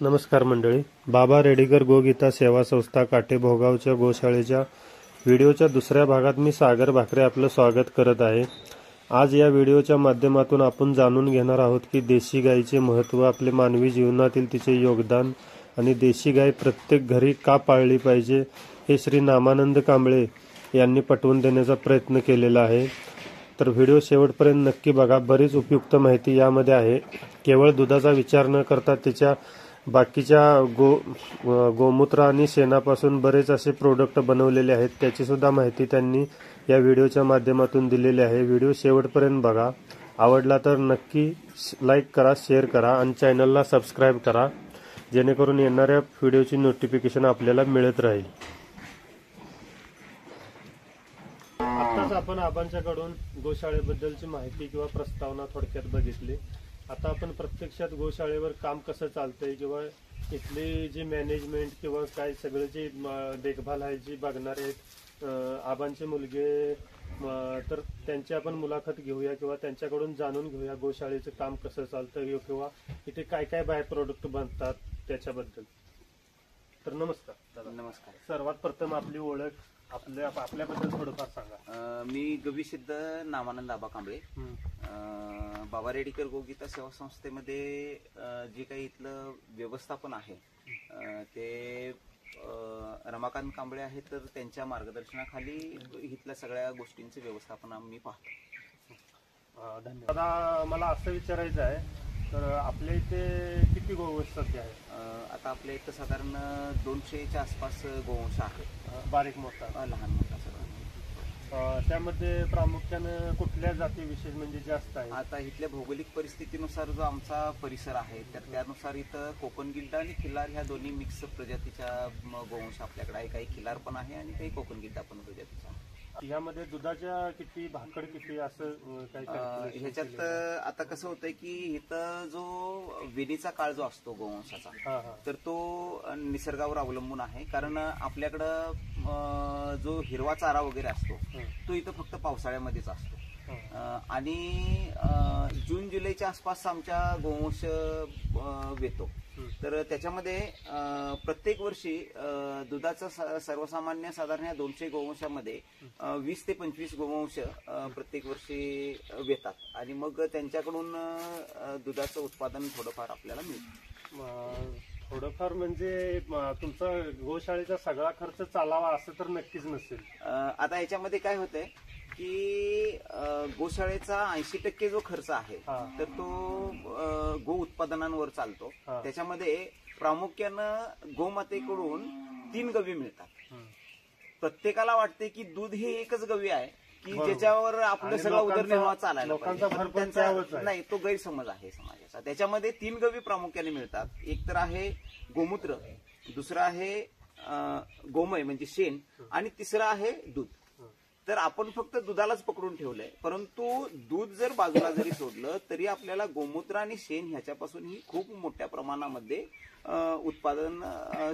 नमस्कार मंडळी. बाबा रेडीकर गोगीता सेवा संस्था काटे भोगावच्या गोशाळेच्या व्हिडिओच्या दुसऱ्या भागात मी सागर भाकरे आपलं स्वागत करत आहे. आज या व्हिडिओच्या माध्यमातून आपण जाणून घेणार आहोत की देशी गायीचे महत्त्व, आपले मानवी जीवनातील तिचे योगदान आणि देशी गाय प्रत्येक घरी का पाळली पाहिजे हे श्री नामानंद कांबळे यांनी पटवून देण्याचा प्रयत्न केलेला आहे. तर व्हिडिओ शेवटपर्यंत नक्की बघा. बरीच उपयुक्त माहिती यामध्ये आहे. केवळ दुधाचा विचार न करता तिच्या बाकीच्या गोमूत्र आणि शेणापासून बरेच असे प्रोडक्ट बनवलेले आहेत, त्याची सुद्धा माहिती त्यांनी या व्हिडिओच्या माध्यमातून दिलेली आहे. व्हिडिओ शेवटपर्यंत बघा. आवडला तर नक्की लाईक करा, शेअर करा आणि चॅनलला सबस्क्राईब करा, जेणेकरून येणाऱ्या व्हिडिओची नोटिफिकेशन आपल्याला मिळत राहील. आताच आपण आबांच्याकडून गोशाळेबद्दलची माहिती किंवा प्रस्तावना थोडक्यात बघितली. आता आपण प्रत्यक्षात गोशाळेवर काम कसं चालतंय किंवा इथली जी मॅनेजमेंट किंवा काय सगळं जी देखभाल आहे जी बघणारे आहेत आबांचे मुलगे, तर त्यांची आपण मुलाखत घेऊया किंवा त्यांच्याकडून जाणून घेऊया गोशाळेचं काम कसं चालतं किंवा इथे काय काय बाय प्रोडक्ट बनतात त्याच्याबद्दल. तर नमस्कार दादा. नमस्कार. सर्वात प्रथम आपली ओळख, आपल्याबद्दल थोडंफार सांगा. मी गविसिद्ध नामानंद आबा कांबळे, बाबा रेडीकर गोगीता सेवा संस्थेमध्ये जे काही इथलं व्यवस्थापन आहे ते रमाकांत कांबळे आहेत, तर त्यांच्या मार्गदर्शनाखाली इथल्या सगळ्या गोष्टींचे व्यवस्थापन आम्ही पाहतो. धन्यवाद. दादा, मला असं विचारायचं आहे, तर आपल्या इथे किती गोवंश सध्या आहे? आता आपल्या इथं साधारण 200च्या आसपास गोवंश आहेत. बारीक मोठा, लहान मोठा सगळं. त्यामध्ये प्रामुख्याने कुठल्या जाती विशेष म्हणजे जास्त आहे? आता इथल्या भौगोलिक परिस्थितीनुसार जो आमचा परिसर आहे तर त्यानुसार इथं कोकण गिल्डा आणि खिल्लार ह्या दोन्ही मिक्स प्रजातीच्या गोवंश आपल्याकडे आहे. काही खिल्लार पण आहे आणि काही कोकण गिल्डा पण प्रजातीचा आहे. यामध्ये दुधाच्या किती, भाकड किती, असं काही ह्याच्यात आता कसं होतंय की इथं जो वेणीचा काळ जो असतो गोवंशाचा, तर तो निसर्गावर अवलंबून आहे. कारण आपल्याकडं जो हिरवा चारा वगैरे असतो तो इथं फक्त पावसाळ्यामध्येच असतो आणि जून जुलैच्या आसपास आमच्या गोवंश वेतो. तर त्याच्यामध्ये प्रत्येक वर्षी दुधाचं सर्वसामान्य साधारण या 200 गोवंशामध्ये 20 ते 25 गोवंश प्रत्येक वर्षी वेतात आणि मग त्यांच्याकडून दुधाचं उत्पादन थोडंफार आपल्याला मिळतं. थोडंफार म्हणजे तुमचा गोशाळेचा सगळा खर्च चालावा असं तर नक्कीच नसेल. आता याच्यामध्ये काय होतंय की गोशाळेचा 80% जो खर्च आहे तर तो गो उत्पादनांवर चालतो. त्याच्यामध्ये प्रामुख्यानं गोमातेकडून 3 गवी मिळतात. प्रत्येकाला वाटते की दूध हे एकच गवी आहे की ज्याच्यावर आपलं सगळं उदरनिर्वाह चालायला पाहिजे. नाही, तो गैरसमज आहे समाजाचा. त्याच्यामध्ये 3 गवी प्रामुख्याने मिळतात. एक तर आहे गोमूत्र, दुसरं आहे गोमय म्हणजे शेण आणि तिसरं आहे दूध. तर आपण फक्त दुधालाच पकडून ठेवलंय, परंतु दूध जर बाजूला जरी सोडलं तरी आपल्याला गोमूत्र आणि शेण ह्याच्यापासूनही खूप मोठ्या प्रमाणामध्ये उत्पादन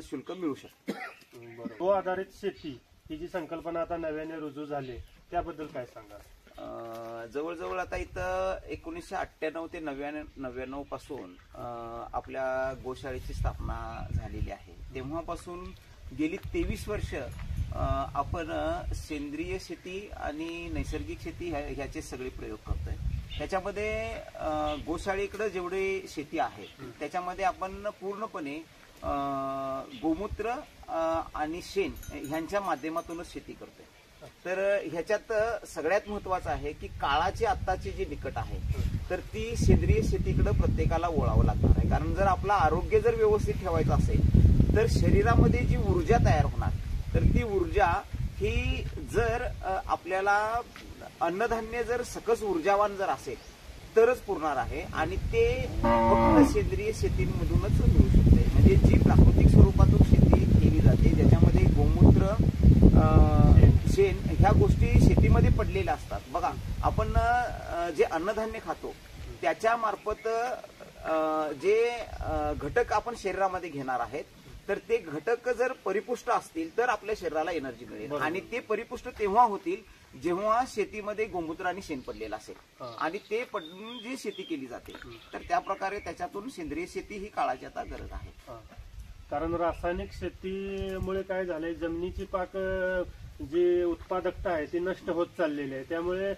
शुल्क मिळू शकतं. गो आधारित शेती ही जी संकल्पना आता नव्याने रुजू झाली त्याबद्दल काय सांगा? जवळजवळ आता इथं 1998 ते 99 पासून आपल्या गोशाळेची स्थापना झालेली आहे. तेव्हापासून गेली 23 वर्ष आपण सेंद्रिय शेती आणि नैसर्गिक शेती ह्याचे सगळे प्रयोग करतोय. त्याच्यामध्ये गोशाळेकडे जेवढे शेती आहे त्याच्यामध्ये आपण पूर्णपणे गोमूत्र आणि शेण ह्यांच्या माध्यमातूनच शेती करतोय. तर ह्याच्यात सगळ्यात महत्वाचं आहे की काळाची आत्ताची जी निकट आहे तर ती सेंद्रिय शेतीकडे प्रत्येकाला वळावं लागणार आहे. कारण जर आपलं आरोग्य जर व्यवस्थित ठेवायचं असेल तर शरीरामध्ये जी ऊर्जा तयार होणार तर ती ऊर्जा ही जर आपल्याला अन्नधान्य जर सकस ऊर्जावान जर असेल तरच पुरणार आहे आणि ते फक्त सेंद्रिय शेतीमधूनच मिळू शकते. म्हणजे जी प्राकृतिक स्वरूपातून शेती केली जाते ज्याच्यामध्ये गोमूत्र, शेण ह्या गोष्टी शेतीमध्ये पडलेल्या असतात. बघा, आपण जे अन्नधान्य खातो त्याच्या मार्फत जे घटक आपण शरीरामध्ये घेणार आहेत तर ते घटक जर परिपुष्ट असतील तर आपल्या शरीराला एनर्जी मिळेल, आणि ते परिपुष्ट तेव्हा होतील जेव्हा शेतीमध्ये गोमूत्र आणि शेण पडलेलं असेल आणि ते पडून जी शेती केली जाते. तर त्या प्रकारे त्याच्यातून सेंद्रिय शेती ही काळाची आता गरज आहे. कारण रासायनिक शेतीमुळे काय झालंय, जमिनीची पाक जी उत्पादकता आहे ती नष्ट होत चाललेली आहे. त्यामुळे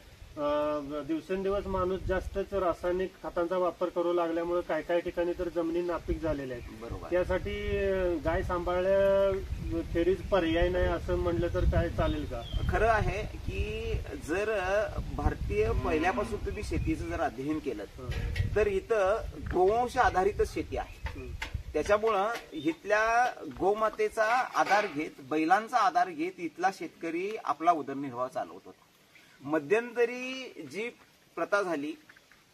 दिवसेंदिवस माणूस जास्तच रासायनिक खतांचा वापर करू लागल्यामुळे काही ठिकाणी तर जमिनी नापीक झालेल्या आहेत. बरोबर. त्यासाठी गाय सांभाळल्या खेरीज पर्याय नाही असं म्हणलं तर काय चालेल का? खरं आहे की जर भारतीय पहिल्यापासून तुम्ही शेतीचं जर अध्ययन केलं तर इथं गोवंश आधारितच शेती आहे. त्याच्यामुळं इथल्या गोमातेचा आधार घेत, बैलांचा आधार घेत इथला शेतकरी आपला उदरनिर्वाह चालवत होता. मध्यंतरी जी प्रथा झाली,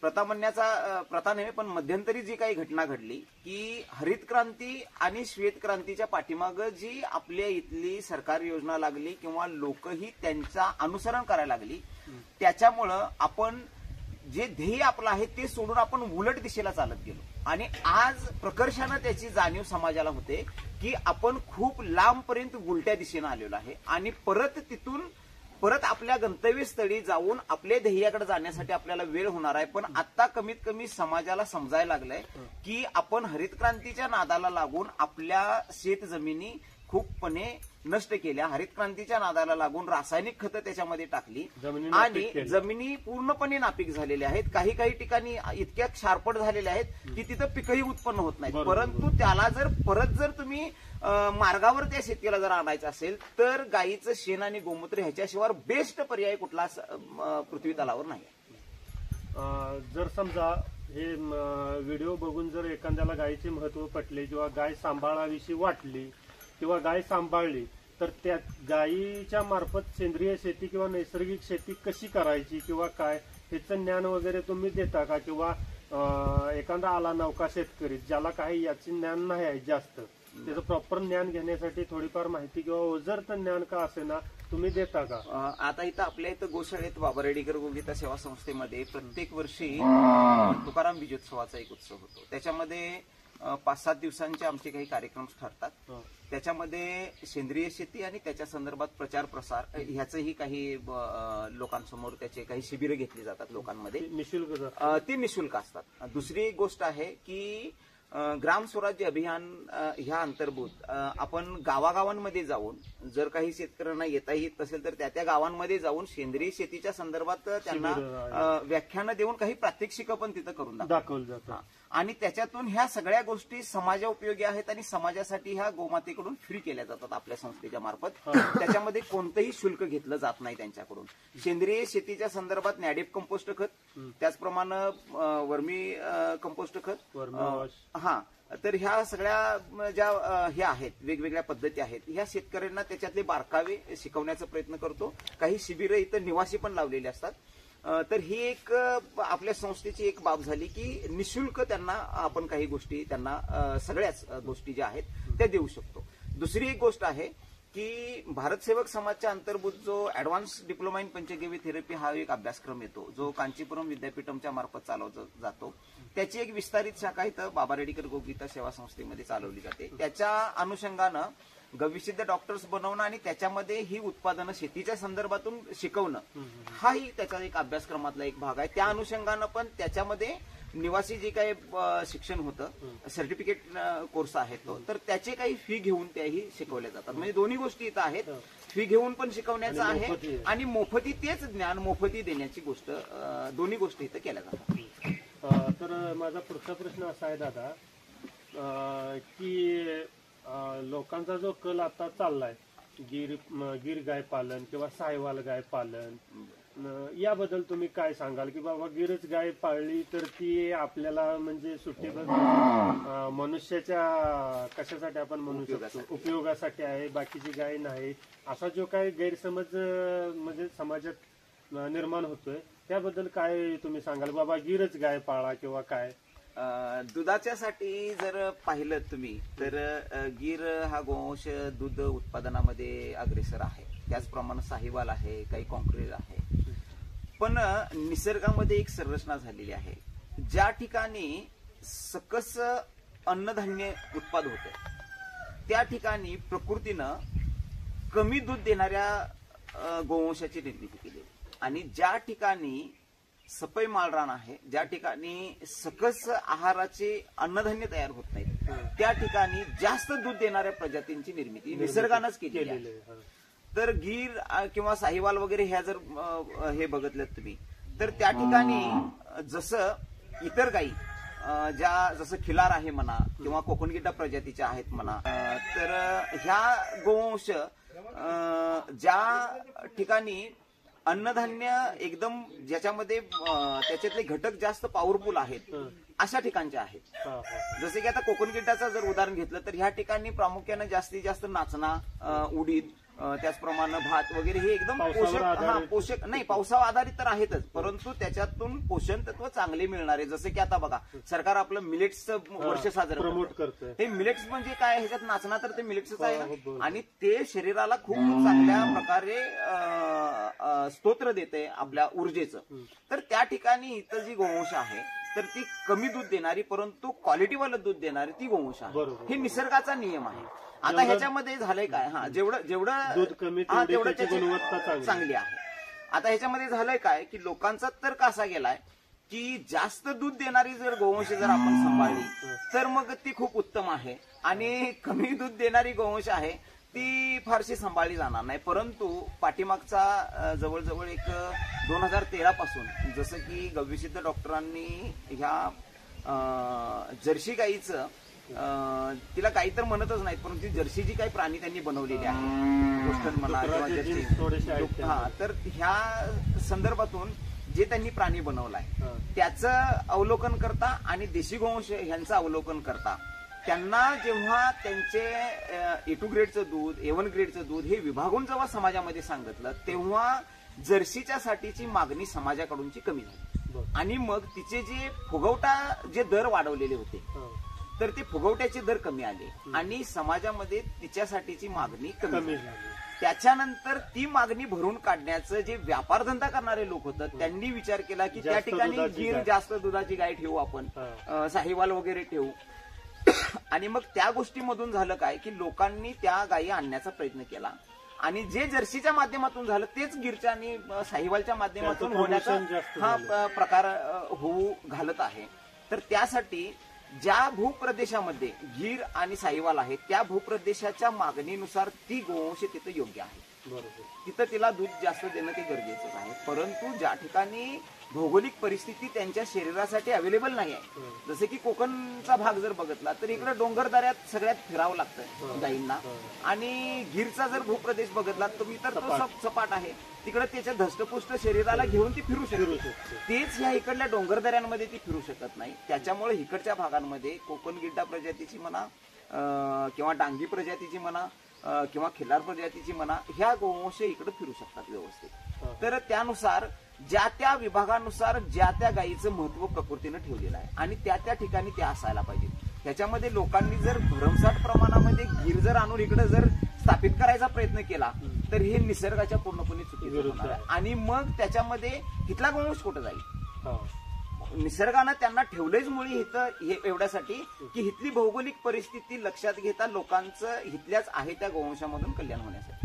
प्रथा नव्हे पण मध्यंतरी जी काही घटना घडली की हरित क्रांती आणि श्वेत क्रांतीच्या पाठीमागं जी आपल्या इथली सरकार योजना लागली किंवा लोकही त्यांचा अनुसरण करायला लागली, त्याच्यामुळं आपण जे ध्येय आपलं आहे ते सोडून आपण उलट दिशेला चालत गेलो. आणि आज प्रकर्षानं त्याची जाणीव समाजाला होते की आपण खूप लांबपर्यंत उलट्या दिशेनं आलेलो आहे आणि परत आपल्या गंतव्यस्थळी जाऊन आपल्या ध्येयाकडे जाण्यासाठी आपल्याला वेळ होणार आहे. पण आता कमीत कमी समाजाला समजायला लागलंय की आपण हरित क्रांतीच्या नादाला लागून आपल्या शेत जमिनी खूपपणे नष्ट केल्या, हरित क्रांतीच्या नादाला लागून रासायनिक खतं त्याच्यामध्ये टाकली आणि जमिनी पूर्णपणे नापीक झालेल्या आहेत. काही ठिकाणी इतक्या क्षारपट झालेल्या आहेत की तिथं पिकही उत्पन्न होत नाही. परंतु त्याला जर तुम्ही मार्गावर त्या शेतीला जर आणायचं असेल तर गायीचं शेण आणि गोमूत्र ह्याच्याशिवाय बेस्ट पर्याय कुठला पृथ्वी तलावर नाही. जर समजा हे व्हिडिओ बघून जर एखाद्याला गायीचे महत्व पटले किंवा गाय सांभाळाविषयी वाटली किंवा गाय सांभाळली तर त्या गायीच्या मार्फत सेंद्रिय शेती किंवा नैसर्गिक शेती कशी करायची किंवा काय ह्याचं ज्ञान वगैरे तुम्ही देता का? किंवा एखादा आला नौका शेतकरी ज्याला काही याचे ज्ञान नाही आहे जास्त, त्याचं प्रॉपर ज्ञान घेण्यासाठी थोडीफार माहिती किंवा ओझरतं ज्ञान का असेना तुम्ही देता का? आता इथं आपल्या इथं गोशाळेत बाबा रेडीकर गोगीता सेवा संस्थेमध्ये प्रत्येक वर्षी तुकाराम बीजोत्सवाचा एक उत्सव होतो. त्याच्यामध्ये 5-7 दिवसांचे आमचे काही कार्यक्रम ठरतात. त्याच्यामध्ये सेंद्रिय शेती आणि त्याच्या संदर्भात प्रचार प्रसार ह्याचंही काही लोकांसमोर त्याचे काही शिबिरं घेतली जातात लोकांमध्ये. निशुल्क ती निशुल्क असतात. दुसरी एक गोष्ट आहे की ग्राम स्वराज्य अभियान ह्या अंतर्भूत आपण गावागावांमध्ये जाऊन जर काही शेतकऱ्यांना येता येत असेल तर त्या गावांमध्ये जाऊन सेंद्रिय शेतीच्या संदर्भात त्यांना व्याख्यानं देऊन काही प्रात्यक्षिकं पण तिथं करून दाखवलं जातं आणि त्याच्यातून ह्या सगळ्या गोष्टी समाजोपयोगी आहेत आणि समाजासाठी ह्या गोमातेकडून फ्री केल्या जातात आपल्या संस्थेच्या मार्फत. त्याच्यामध्ये कोणतंही शुल्क घेतलं जात नाही त्यांच्याकडून. सेंद्रिय शेतीच्या संदर्भात नॅडिप कंपोस्ट खत, त्याचप्रमाणे वर्मी कंपोस्ट खत, तर ह्या सगळ्या ज्या ह्या आहेत वेगवेगळ्या पद्धती आहेत ह्या शेतकऱ्यांना त्याच्यातले बारकावे शिकवण्याचा प्रयत्न करतो. काही शिबिरं इथं निवासी पण लावलेली असतात. तर ही एक आपल्या संस्थेची एक बाब झाली की निशुल्क त्यांना आपण काही गोष्टी त्यांना सगळ्याच गोष्टी ज्या आहेत त्या देऊ शकतो. दुसरी एक गोष्ट आहे की भारत सेवक समाजच्या अंतर्भूत जो advance diploma in panchagavya therapy हा एक अभ्यासक्रम येतो जो कांचीपुरम विद्यापीठमच्या मार्फत चालवला जातो. त्याची एक विस्तारित शाखा इथं बाबा रेडीकर गोगीता सेवा संस्थेमध्ये चालवली जाते. त्याच्या अनुषंगानं गविसिद्ध डॉक्टर्स बनवणं आणि त्याच्यामध्ये ही उत्पादनं शेतीच्या संदर्भातून शिकवणं हाही त्याचा एक अभ्यासक्रमातला एक भाग आहे. त्या अनुषंगानं पण त्याच्यामध्ये निवासी जे काही शिक्षण होतं सर्टिफिकेट कोर्स आहे तो तर त्याचे काही फी घेऊन त्याही शिकवल्या जातात. म्हणजे दोन्ही गोष्टी इथं आहेत, फी घेऊन पण शिकवण्याचं आहे आणि मोफती तेच ज्ञान मोफती देण्याची गोष्ट, दोन्ही गोष्टी इथं केल्या जातात. तर माझा पुढचा प्रश्न असा आहे दादा की लोकांचा जो कल आता चाललाय गिर गाय पालन किंवा साहिवाल गाय पालन याबद्दल तुम्ही काय सांगाल की बाबा गिरच गाय पाळली तर ती आपल्याला म्हणजे सुटेबल मनुष्याच्या कशासाठी आपण म्हणू शकतो उपयोगासाठी आहे, बाकीची गाय नाही असा जो काही गैरसमज म्हणजे समाजात निर्माण होतोय त्याबद्दल काय तुम्ही सांगाल? बाबा गिरच गाय पाळा किंवा काय? दुधाच्यासाठी जर पाहिलं तुम्ही तर गिर हा गोवंश दूध उत्पादनामध्ये अग्रेसर आहे. त्याचप्रमाणे साहिवाल आहे, काही कॉन्क्रीट आहे. पण निसर्गामध्ये एक संरचना झालेली आहे. ज्या ठिकाणी सकस अन्नधान्य उत्पाद होते त्या ठिकाणी प्रकृतीनं कमी दूध देणाऱ्या गोवंशाची निर्मिती केली आणि ज्या ठिकाणी सपय माळरान आहे, ज्या ठिकाणी सकस आहाराचे अन्नधान्य तयार होत नाहीत, त्या ठिकाणी जास्त दूध देणाऱ्या प्रजातींची निर्मिती निसर्गानंच केलेली आहे. तर गीर किंवा साहिवाल वगैरे ह्या जर हे बघितलं तुम्ही तर त्या ठिकाणी जसं इतर गायी जसं खिलार आहे म्हणा किंवा कोकणगिड्डा प्रजातीच्या आहेत म्हणा, तर ह्या गोवंश ज्या ठिकाणी अन्नधान्य एकदम ज्याच्यामध्ये त्याच्यातले घटक जास्त पॉवरफुल आहेत अशा ठिकाणचे आहेत. जसे की आता कोकणगिड्डाचं जर उदाहरण घेतलं तर ह्या ठिकाणी प्रामुख्याने जास्तीत जास्त नाचणा, उडीद, त्याचप्रमाणे भात वगैरे हे एकदम पोषक नाही, पावसावर आधारित तर आहेतच, परंतु त्याच्यातून पोषण तत्व चांगले मिळणारे. जसे की आता बघा सरकार आपलं मिलेट्सचं वर्ष साजरं करतं. हे मिलेट्स म्हणजे काय, ह्याच्यात नाचणा तर ते मिलेट्सच आहे ना, आणि ते शरीराला खूप चांगल्या प्रकारे स्तोत्र देते आपल्या ऊर्जेचं. तर त्या ठिकाणी इथं जी गोवंश आहे तर ती कमी दूध देणारी परंतु क्वालिटीवालं दूध देणारी ती गोवंश आहे. हे निसर्गाचा नियम आहे. आता ह्याच्यामध्ये झालंय काय, जेवढं दूध कमी तेवढं त्याची गुणवत्ता चांगली आहे. आता ह्याच्यामध्ये झालंय काय की लोकांचा तर्क असा गेलाय की जास्त दूध देणारी जर गोवंश जर आपण सांभाळली तर मग ती खूप उत्तम आहे आणि कमी दूध देणारी गोवंश आहे ती फारशी सांभाळली जाणार नाही. परंतु पाठीमागचा जवळजवळ एक 2013 पासून जसं की गविसिद्ध डॉक्टरांनी ह्या जर्सी गाईचं तिला गाई तर म्हणतच नाहीत परंतु जर्सी जी काही प्राणी त्यांनी बनवलेली आहे, बोस्टन म्हणा किंवा जर्सी, तर ह्या संदर्भातून जे त्यांनी प्राणी बनवलाय त्याचं अवलोकन करता आणि देशी गोवंश ह्यांचं अवलोकन करता त्यांना जेव्हा त्यांचे A2 ग्रेडचं दूध, A1 ग्रेडचं दूध हे विभागून जेव्हा समाजामध्ये सांगितलं तेव्हा जर्सीच्या साठीची मागणी समाजाकडूनची कमी झाली आणि मग तिचे जे फुगवटा जे दर वाढवलेले होते तर ते फुगवट्याचे दर कमी आले आणि समाजामध्ये तिच्यासाठीची मागणी कमी झाली. त्याच्यानंतर ती मागणी भरून काढण्याचं जे व्यापारधंदा करणारे लोक होतं त्यांनी विचार केला की त्या ठिकाणी गीर जास्त दुधाची गाय ठेवू आपण, साहिवाल वगैरे ठेवू. आणि मग त्या गोष्टीमधून झालं काय की लोकांनी त्या गायी आणण्याचा प्रयत्न केला आणि जे जर्सीच्या माध्यमातून झालं तेच गिरच्या आणि साहिवालच्या माध्यमातून होण्याचा हा प्रकार होऊ घालत आहे. तर त्यासाठी ज्या भूप्रदेशामध्ये गीर आणि साहिवाल आहे त्या भूप्रदेशाच्या मागणीनुसार ती गोवंश तिथं योग्य आहे. तिथं तिला दूध जास्त देणं ते गरजेचं आहे. परंतु ज्या ठिकाणी भौगोलिक परिस्थिती त्यांच्या शरीरासाठी अवेलेबल नाही आहे, जसे की कोकणचा भाग जर बघितला तर इकडे डोंगरदऱ्यात सगळ्यात फिरावं लागतं गायींना आणि गीरचा जर भूप्रदेश बघितला तुम्ही तर तो सपाट आहे, तिकडे त्याच्या धष्टपुष्ट शरीराला घेऊन ती फिरू शकते. तेच ह्या इकडल्या डोंगरदऱ्यांमध्ये ती फिरू शकत नाही. त्याच्यामुळे इकडच्या भागांमध्ये कोकणगिड्डा प्रजातीची म्हणा किंवा डांगी प्रजातीची म्हणा किंवा खिल्लार प्रजातीची म्हणा ह्या गोवंश इकडे फिरू शकतात व्यवस्थित. तर त्यानुसार ज्या त्या विभागानुसार ज्या त्या गायीचं महत्व प्रकृतीनं ठेवलेलं आहे आणि त्या त्या ठिकाणी त्या असायला पाहिजे. त्याच्यामध्ये लोकांनी जर भरमसाठ प्रमाणामध्ये गीर जर आणून इकडे जर स्थापित करायचा प्रयत्न केला तर हे निसर्गाच्या पूर्णपणे चुकीचं होणार आहे आणि मग त्याच्यामध्ये इथला गोवंश कुठं जाईल. निसर्गानं त्यांना ठेवलंच मुळी इथं एवढ्यासाठी की इथली भौगोलिक परिस्थिती लक्षात घेता लोकांचं इथल्याच आहे त्या गोवंशामधून कल्याण होण्यासाठी.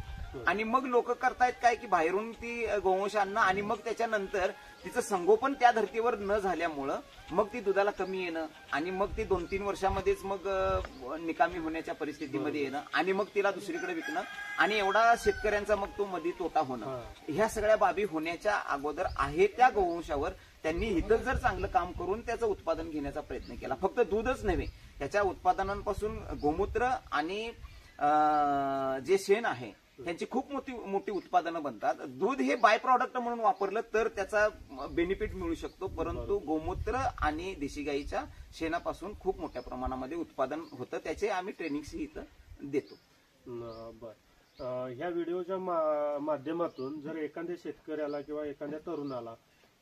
आणि मग लोक करतायत काय की बाहेरून ती गोवंश आणणं आणि मग त्याच्यानंतर तिचं संगोपन त्या धर्तीवर न झाल्यामुळं मग ती दुधाला कमी येणं आणि मग ती 2-3 वर्षामध्येच मग निकामी होण्याच्या परिस्थितीमध्ये येणं आणि मग तिला दुसरीकडे विकणं आणि एवढा शेतकऱ्यांचा मग तो मध्ये तोटा होणं. ह्या सगळ्या बाबी होण्याच्या अगोदर आहे त्या गोवंशावर त्यांनी इथं जर चांगलं काम करून त्याचं उत्पादन घेण्याचा प्रयत्न केला. फक्त दूधच नव्हे, त्याच्या उत्पादनांपासून गोमूत्र आणि जे शेण आहे त्यांची खूप मोठी उत्पादनं बनतात. दूध हे बाय प्रॉडक्ट म्हणून वापरलं तर त्याचा बेनिफिट मिळू शकतो, परंतु गोमूत्र आणि देशी गाईच्या शेणापासून खूप मोठ्या प्रमाणामध्ये उत्पादन होतं. त्याचे आम्ही ट्रेनिंग्सही इथं देतो. ह्या व्हिडिओच्या माध्यमातून जर एखाद्या शेतकऱ्याला किंवा एखाद्या तरुणाला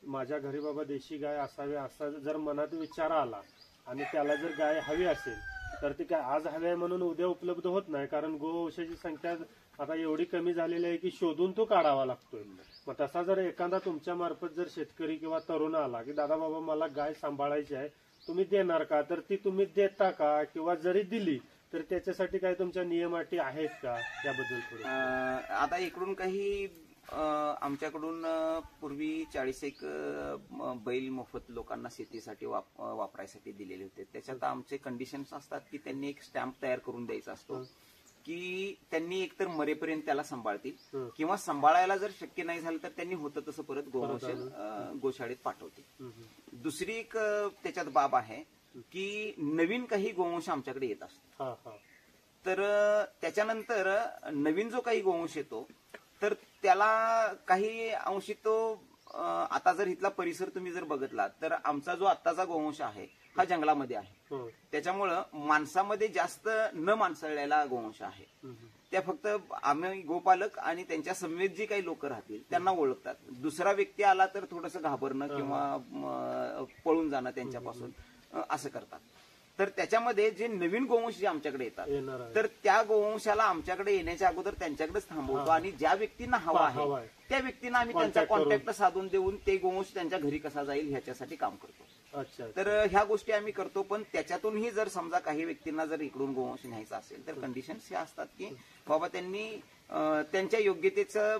माझ्या घरी बाबा देशी गाय असावी असा जर मनात विचार आला आणि त्याला जर गाय हवी असेल तर ती काय आज हवी आहे म्हणून उद्या उपलब्ध होत नाही, कारण गोवंशाची संख्या आता एवढी कमी झालेली आहे की शोधून तो काढावा लागतोय. मग तसा जर एखादा तुमच्या मार्फत जर शेतकरी किंवा तरुण आला की दादा बाबा मला गाय सांभाळायची आहे तुम्ही देणार का, तर ती तुम्ही देता का, किंवा जरी दिली तर त्याच्यासाठी काय तुमच्या नियम अटी आहेत का त्याबद्दल थोडं? आता इकडून काही आमच्याकडून पूर्वी 40 एक बैल मोफत लोकांना शेतीसाठी वापरायसाठी दिलेले होते. त्याच्यात आमचे कंडिशन्स असतात की त्यांनी एक स्टॅम्प तयार करून द्यायचा असतो की त्यांनी एकतर मरेपर्यंत त्याला सांभाळतील किंवा सांभाळायला जर शक्य नाही झालं तर त्यांनी होतं तसं परत गोशाळेत पाठवतील. दुसरी एक त्याच्यात बाब आहे की नवीन काही गोवंश आमच्याकडे येत असतो. तर त्याच्यानंतर नवीन जो काही गोवंश येतो तर त्याला काही अंशी तो आता जर इथला परिसर तुम्ही जर बघितला तर आमचा जो आत्ताचा गोवंश आहे हा जंगलामध्ये आहे. त्याच्यामुळं माणसामध्ये जास्त न माणसळलेला गोवंश आहे. त्या फक्त आम्ही गोपालक आणि त्यांच्या समवेत जी काही लोक राहतील त्यांना ओळखतात. दुसरा व्यक्ती आला तर थोडंसं घाबरणं किंवा पळून जाणं त्यांच्यापासून असं करतात. तर त्याच्यामध्ये जे नवीन गोवंश जे आमच्याकडे येतात तर त्या गोवंशाला आमच्याकडे येण्याच्या अगोदर त्यांच्याकडेच थांबवतो आणि ज्या व्यक्तींना हवा आहे त्या व्यक्तींना आम्ही त्यांचा कॉन्टॅक्ट साधून देऊन ते गोवंश त्यांच्या घरी कसा जाईल ह्याच्यासाठी काम करतो. तर ह्या गोष्टी आम्ही करतो. पण त्याच्यातूनही जर समजा काही व्यक्तींना जर इकडून गोवंश न्यायचा असेल तर कंडिशन्स हे असतात की बाबा त्यांनी त्यांच्या योग्यतेचं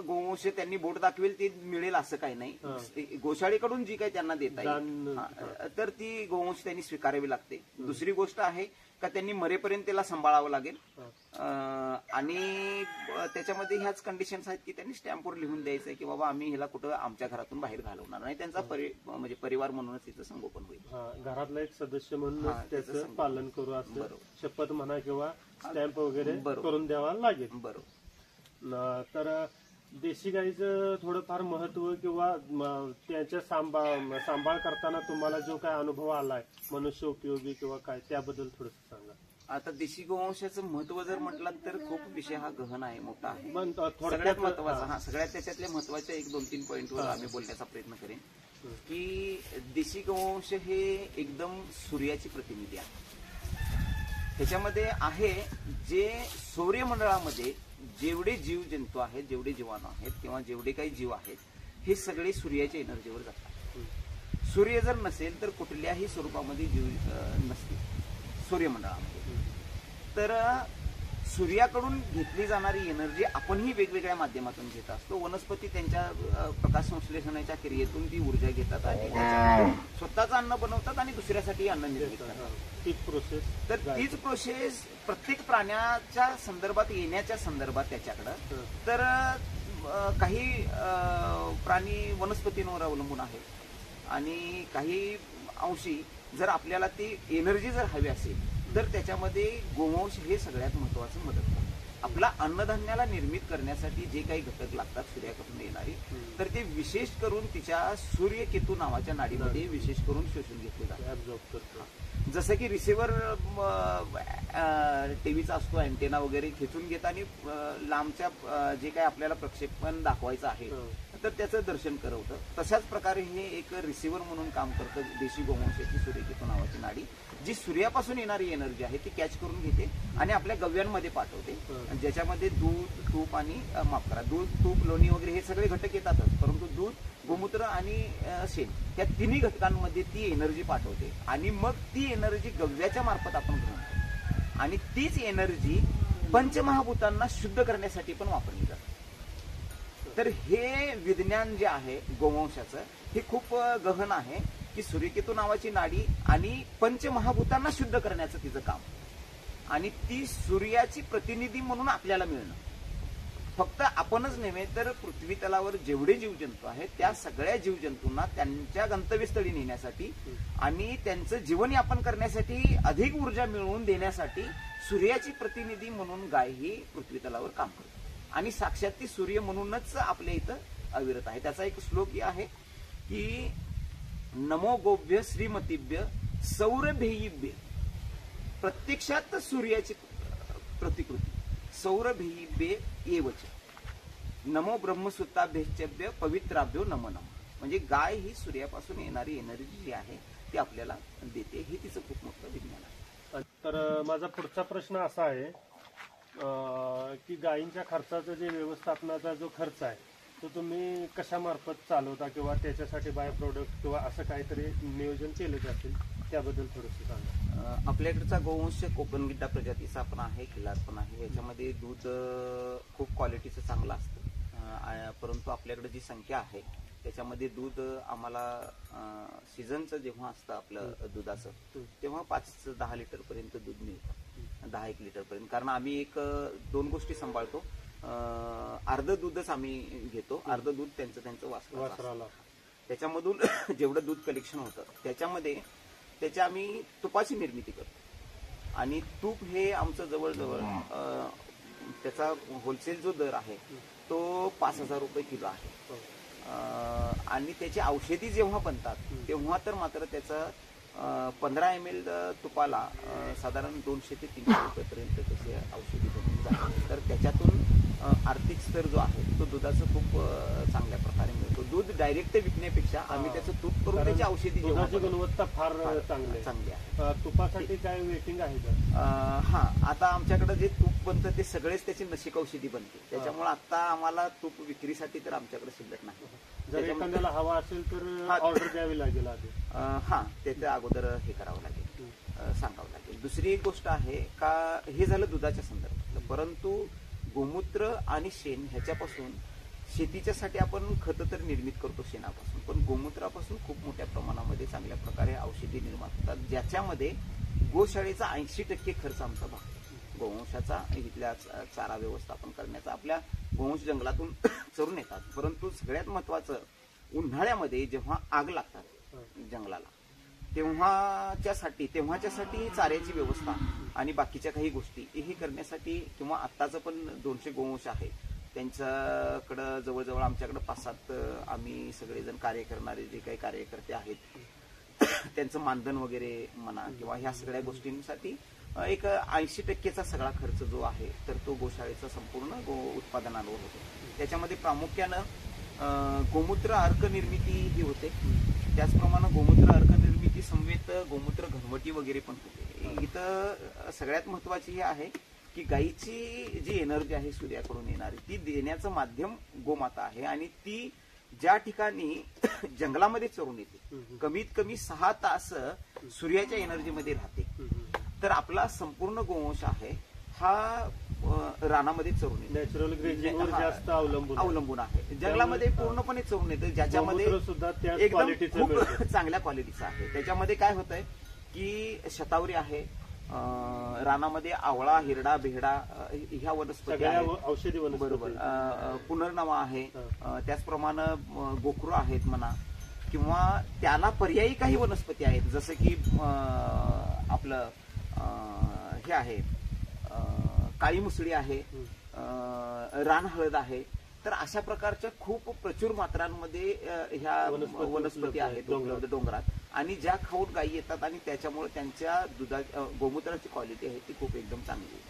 गोवंश त्यांनी बोट दाखवेल ते मिळेल असं काही नाही. गोशाळेकडून जी काही त्यांना देता येईल तर ती गोवंश त्यांनी स्वीकारावी लागते. दुसरी गोष्ट आहे का त्यांनी मरेपर्यंत त्याला सांभाळावं लागेल आणि त्याच्यामध्ये ह्याच कंडिशन्स आहेत की त्यांनी स्टॅम्पवर लिहून द्यायचं आहे की बाबा आम्ही ह्याला कुठं आमच्या घरातून बाहेर घालवणार नाही. त्यांचा म्हणजे परिवार म्हणूनच तिचं संगोपन होईल. घरातला एक सदस्य म्हणून त्याचं पालन करू असं शपथ म्हणा किंवा स्टॅम्प वगैरे करून द्यावा लागेल. बरोबर. तर देशी गाईचं थोडंफार महत्व किंवा त्याच्या सांभाळ करताना तुम्हाला जो काय अनुभव आलाय मनुष्य उपयोगी किंवा काय त्याबद्दल थोडं सांगा. आता देशी गोवंशाचं महत्व जर म्हटलं तर खूप विषय हा गहन आहे, मोठा आहे. सगळ्यात महत्वाचा सगळ्यात त्याच्यातल्या महत्वाच्या 1-2-3 पॉईंटवर आम्ही बोलण्याचा प्रयत्न करेन की देशी गोवंश हे एकदम सूर्याची प्रतिनिधी आहे. ह्याच्यामध्ये आहे जे सूर्यमंडळामध्ये जेवढे जीव जंतू आहेत, जेवढे जीवाणू आहेत किंवा जेवढे काही जीव आहेत हे सगळे सूर्याच्या एनर्जीवर जातात. सूर्य जर नसेल तर कुठल्याही स्वरूपामध्ये जीव नसते सूर्यमंडळामध्ये. तर सूर्याकडून घेतली जाणारी एनर्जी आपणही वेगवेगळ्या माध्यमातून घेत असतो. वनस्पती त्यांच्या प्रकाश संश्लेषणाच्या क्रियेतून ती ऊर्जा घेतात आणि स्वतःचं अन्न बनवतात आणि दुसऱ्यासाठी अन्न निर्मित करतात. तीच प्रोसेस. तर तीच प्रोसेस प्रत्येक प्राण्याच्या संदर्भात येण्याच्या संदर्भात त्याच्याकडं तर काही प्राणी वनस्पतींवर अवलंबून आहेत आणि काही अंशी जर आपल्याला ती एनर्जी जर हवी असेल तर त्याच्यामध्ये गोवंश हे सगळ्यात महत्वाचं मदत करतं. आपला अन्नधान्याला निर्मित करण्यासाठी जे काही घटक लागतात सूर्याकडून येणारी तर ते विशेष करून तिच्या सूर्यकेतू नावाच्या नाडीमध्ये विशेष करून शोषून घेतले जातात. जसं की रिसिव्हर टीव्हीचा असतो अँटेना वगैरे खेचून घेत आणि लांबच्या जे काही आपल्याला प्रक्षेपण दाखवायचं आहे तर त्याचं दर्शन करवतं. तशाच प्रकारे हे एक रिसिव्हर म्हणून काम करतं देशी गोवंशाची सूर्यकेतू नावाची नाडी, जी सूर्यापासून येणारी एनर्जी आहे ती कॅच करून घेते आणि आपल्या गव्यांमध्ये पाठवते, ज्याच्यामध्ये दूध, तूप आणि माफ करा दूध, तूप, लोणी वगैरे हे सगळे घटक येतातच, परंतु दूध, गोमूत्र आणि शेण या तिन्ही घटकांमध्ये ती एनर्जी पाठवते आणि मग ती एनर्जी गव्याच्या मार्फत आपण ग्रहण करतो आणि तीच एनर्जी पंचमहाभूतांना शुद्ध करण्यासाठी पण वापरली जाते. तर हे विज्ञान जे आहे गोवंशाचं हे खूप गहन आहे की सूर्यकेतू नावाची नाडी आणि पंचमहाभूतांना शुद्ध करण्याचं तिचं काम आणि ती सूर्याची प्रतिनिधी म्हणून आपल्याला मिळणं. फक्त आपणच नव्हे तर पृथ्वी तलावर जेवढे जीवजंतू आहेत त्या सगळ्या जीवजंतूंना त्यांच्या गंतव्यस्थळी नेण्यासाठी आणि त्यांचं जीवनयापन करण्यासाठी अधिक ऊर्जा मिळवून देण्यासाठी सूर्याची प्रतिनिधी म्हणून गाय ही पृथ्वी तलावर काम करते आणि साक्षात ती सूर्य म्हणूनच आपल्या इथं अविरत आहे. त्याचा एक श्लोक आहे की नमो गोभ्य श्रीमतीभ्य सौरभेयीभ्य. प्रत्यक्षात सूर्याची प्रतिकृती सौरभेयीभ्य एवच. नमो ब्रह्मसूत्राभ्यश्चभ्य पवित्राभ्यो नमो नमः. म्हणजे गाय ही सूर्यापासून येणारी एनर्जी जी आहे ती आपल्याला देते. हे तिचं खूप मोठं विज्ञान आहे. तर माझा पुढचा प्रश्न असा आहे की गायींच्या खर्चाचा जे व्यवस्थापनाचा जो खर्च आहे तो तुम्ही कशामार्फत चालवता किंवा त्याच्यासाठी बाय प्रोडक्ट किंवा असं काहीतरी नियोजन केलं जातील त्याबद्दल थोडंसं सांगा. आपल्याकडचा गोवंश कोकण गिड्डा प्रजातीचा पण आहे, खिल्लार पण आहे. याच्यामध्ये दूध खूप क्वालिटीचं चांगलं असतं, परंतु आपल्याकडे जी संख्या आहे त्याच्यामध्ये दूध आम्हाला सीझनचं जेव्हा असतं आपलं दुधाचं तेव्हा 5-10 लिटर पर्यंत दूध मिळतं, 10-1 लिटर पर्यंत. कारण आम्ही दोन गोष्टी सांभाळतो. अर्ध दूधच आम्ही घेतो, अर्ध दूध त्यांचं वासराला. त्याच्यामधून जेवढं दूध कलेक्शन होतं त्याच्यामध्ये आम्ही तुपाची निर्मिती करतो. आणि तूप हे आमचं जवळजवळ त्याचा होलसेल जो दर आहे तो 5,000 रुपये किलो आहे. आणि त्याची औषधी जेव्हा बनतात तेव्हा तर मात्र त्याचं 15 ml तुपाला साधारण 200 ते 300 रुपयेपर्यंत त्याची औषधी बनून जाते. तर त्याच्यातून आर्थिक स्तर जो आहे तो दुधाचं खूप चांगल्या प्रकारे मिळतो. दूध डायरेक्ट विकण्यापेक्षा आम्ही त्याचं तूप करून त्याची औषधी दुधाची गुणवत्ता फार चांगली आहे. तुपासाठी काय वेटिंग आहे का? हा, आता आमच्याकडे जे तूप बनतं ते सगळेच त्याची नशिक औषधी बनते. त्याच्यामुळे आता आम्हाला तूप विक्रीसाठी तर आमच्याकडे शिल्लक नाही. जर एखाद्याला हवा असेल तर ऑर्डर द्यावी लागेल आधी. हा, त्याचं अगोदर हे करावं लागेल, सांगावं लागेल. दुसरी एक गोष्ट आहे का, हे झालं दुधाच्या संदर्भातलं. परंतु गोमूत्र आणि शेण ह्याच्यापासून शेतीच्यासाठी आपण खतं तर निर्मित करतो शेणापासून, पण गोमूत्रापासून खूप मोठ्या प्रमाणामध्ये चांगल्या प्रकारे औषधी निर्माण होतात, ज्याच्यामध्ये गोशाळेचा 80% खर्च आमचा भागतो. गोवंशाचा इथल्या चारा व्यवस्थापन करण्याचा. आपल्या गोवंश जंगलातून चरून येतात, परंतु सगळ्यात महत्वाचं उन्हाळ्यामध्ये जेव्हा आग लागतात जंगलाला तेव्हाच्यासाठी चाऱ्याची व्यवस्था आणि बाकीच्या काही गोष्टी हे करण्यासाठी, किंवा आत्ताचं पण 200 गोवंश आहे त्यांच्याकडं जवळजवळ आमच्याकडे 5-7 आम्ही सगळेजण कार्य करणारे जे काही कार्यकर्ते आहेत त्यांचं मानधन वगैरे म्हणा किंवा ह्या सगळ्या गोष्टींसाठी एक 80%चा सगळा खर्च जो आहे तर तो गोशाळेचा संपूर्ण उत्पादनावर होतो. त्याच्यामध्ये प्रामुख्यानं गोमूत्र अर्क निर्मिती ही होते, त्याचप्रमाणे गोमूत्र अर्क निर्मिती समवेत गोमूत्र घनवटी वगैरे पण होते. इथं सगळ्यात महत्वाची हे आहे की गायीची जी एनर्जी आहे सूर्याकडून येणारी ती देण्याचं माध्यम गोमाता आहे. आणि ती ज्या ठिकाणी जंगलामध्ये चरून येते कमीत कमी 6 तास सूर्याच्या एनर्जीमध्ये राहते, तर आपला संपूर्ण गोवंश आहे हा रानामध्ये चरून येतो. नॅचरल ग्रेजिंगवर जास्त अवलंबून आहे. जंगलामध्ये पूर्णपणे चरून येतं, ज्याच्यामध्ये सुद्धा एकदम खूप चांगल्या क्वालिटीचं आहे. त्याच्यामध्ये काय होतंय की शतावरी आहे, रानामध्ये आवळा, हिरडा, बेहडा ह्या वनस्पती औषधी वनस्पती, बरोबर, पुनर्नवा आहे, त्याचप्रमाणे गोखरू आहेत म्हणा, किंवा त्याला पर्यायी काही वनस्पती आहेत जसं की आपलं हे आहे काळी मुसळी आहे, रान हळद आहे. तर अशा प्रकारच्या खूप प्रचूर मात्रांमध्ये ह्या वनस्पती आहेत उपलब्ध डोंगरात, आणि ज्या खाऊन गायी येतात आणि त्याच्यामुळे त्यांच्या गोमूत्राची क्वालिटी आहे ती खूप एकदम चांगली आहे.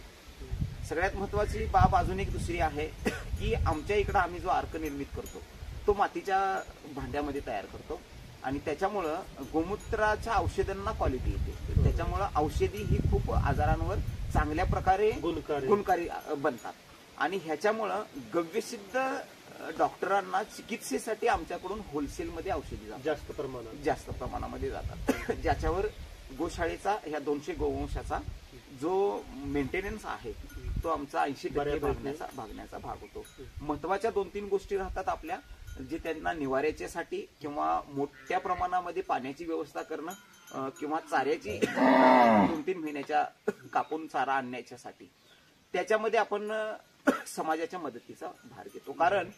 सगळ्यात महत्वाची बाब अजून एक दुसरी आहे की आमच्या इकडं आम्ही जो अर्क निर्मित करतो तो मातीच्या भांड्यामध्ये तयार करतो, आणि त्याच्यामुळं गोमूत्राच्या औषधांना क्वालिटी येते. त्याच्यामुळं औषधी ही खूप आजारांवर चांगल्या प्रकारे गुणकारी बनतात. आणि ह्याच्यामुळं गव्यसिद्ध डॉक्टरांना चिकित्सेसाठी आमच्याकडून होलसेलमध्ये औषधी जास्त प्रमाणामध्ये जातात, ज्याच्यावर गोशाळेचा ह्या 200 गोवंशाचा जो मेंटेनन्स आहे तो आमचा 80% भागण्याचा भाग होतो. महत्वाच्या 2-3 गोष्टी राहतात आपल्या, जे त्यांना निवाऱ्याच्यासाठी किंवा मोठ्या प्रमाणामध्ये पाण्याची व्यवस्था करणं किंवा चाऱ्याची 2-3 महिन्याच्या कापून चारा आणण्याच्यासाठी, त्याच्यामध्ये आपण समाजाच्या मदतीचा भार घेतो. कारण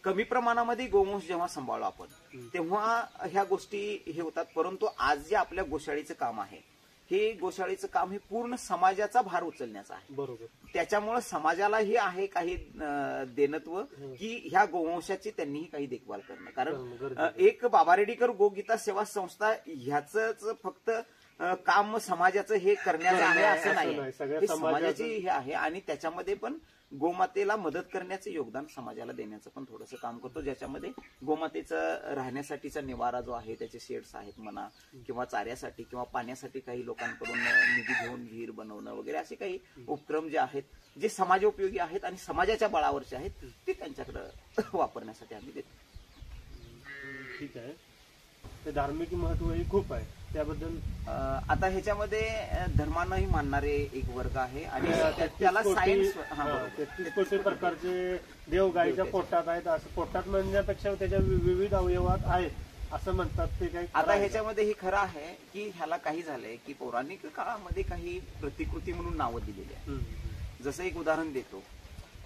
कमी प्रमाणामध्ये गोवंश जेव्हा सांभाळू आपण तेव्हा ह्या गोष्टी हे होतात. परंतु आज जे आपल्या गोशाळेचं काम आहे हे गोशाळेचं काम हे पूर्ण समाजाचा भार उचलण्याचं आहे. बरोबर. त्याच्यामुळे समाजालाही आहे काही देणत्व की ह्या गोवंशाची त्यांनीही काही देखभाल करणं. कारण एक बाबा रेड्डीकर गोगीता सेवा संस्था ह्याच फक्त काम समाजाचं हे करण्याचं आहे असं नाही, हे समाजाची हे आहे. आणि त्याच्यामध्ये पण गोमातेला मदत करण्याचं योगदान समाजाला देण्याचं पण थोडंसं काम करतो, ज्याच्यामध्ये गोमातेचं राहण्यासाठीचा निवारा जो आहे त्याचे शेड्स आहेत म्हणा, किंवा चाऱ्यासाठी किंवा पाण्यासाठी काही लोकांकडून निधी घेऊन विहीर बनवणं वगैरे असे काही उपक्रम जे आहेत जे समाजोपयोगी आहेत आणि समाजाच्या बळावरचे आहेत ते त्यांच्याकडे वापरण्यासाठी आम्ही देतो. ठीक आहे. धार्मिक महत्वही खूप आहे. त्याबद्दल आता ह्याच्यामध्ये धर्मानंही मानणारे एक वर्ग आहे आणि त्याला सायन्स 33 कोटी प्रकारचे देव गायीच्या पोटात आहेत, असं पोटात म्हणण्यापेक्षा त्याच्या विविध अवयवात आहेत असं म्हणतात. ते काही आता ह्याच्यामध्ये हे खरं आहे की ह्याला काही झालंय की पौराणिक काळामध्ये काही प्रतिकृती म्हणून नावं दिलेली आहे. जसं एक उदाहरण देतो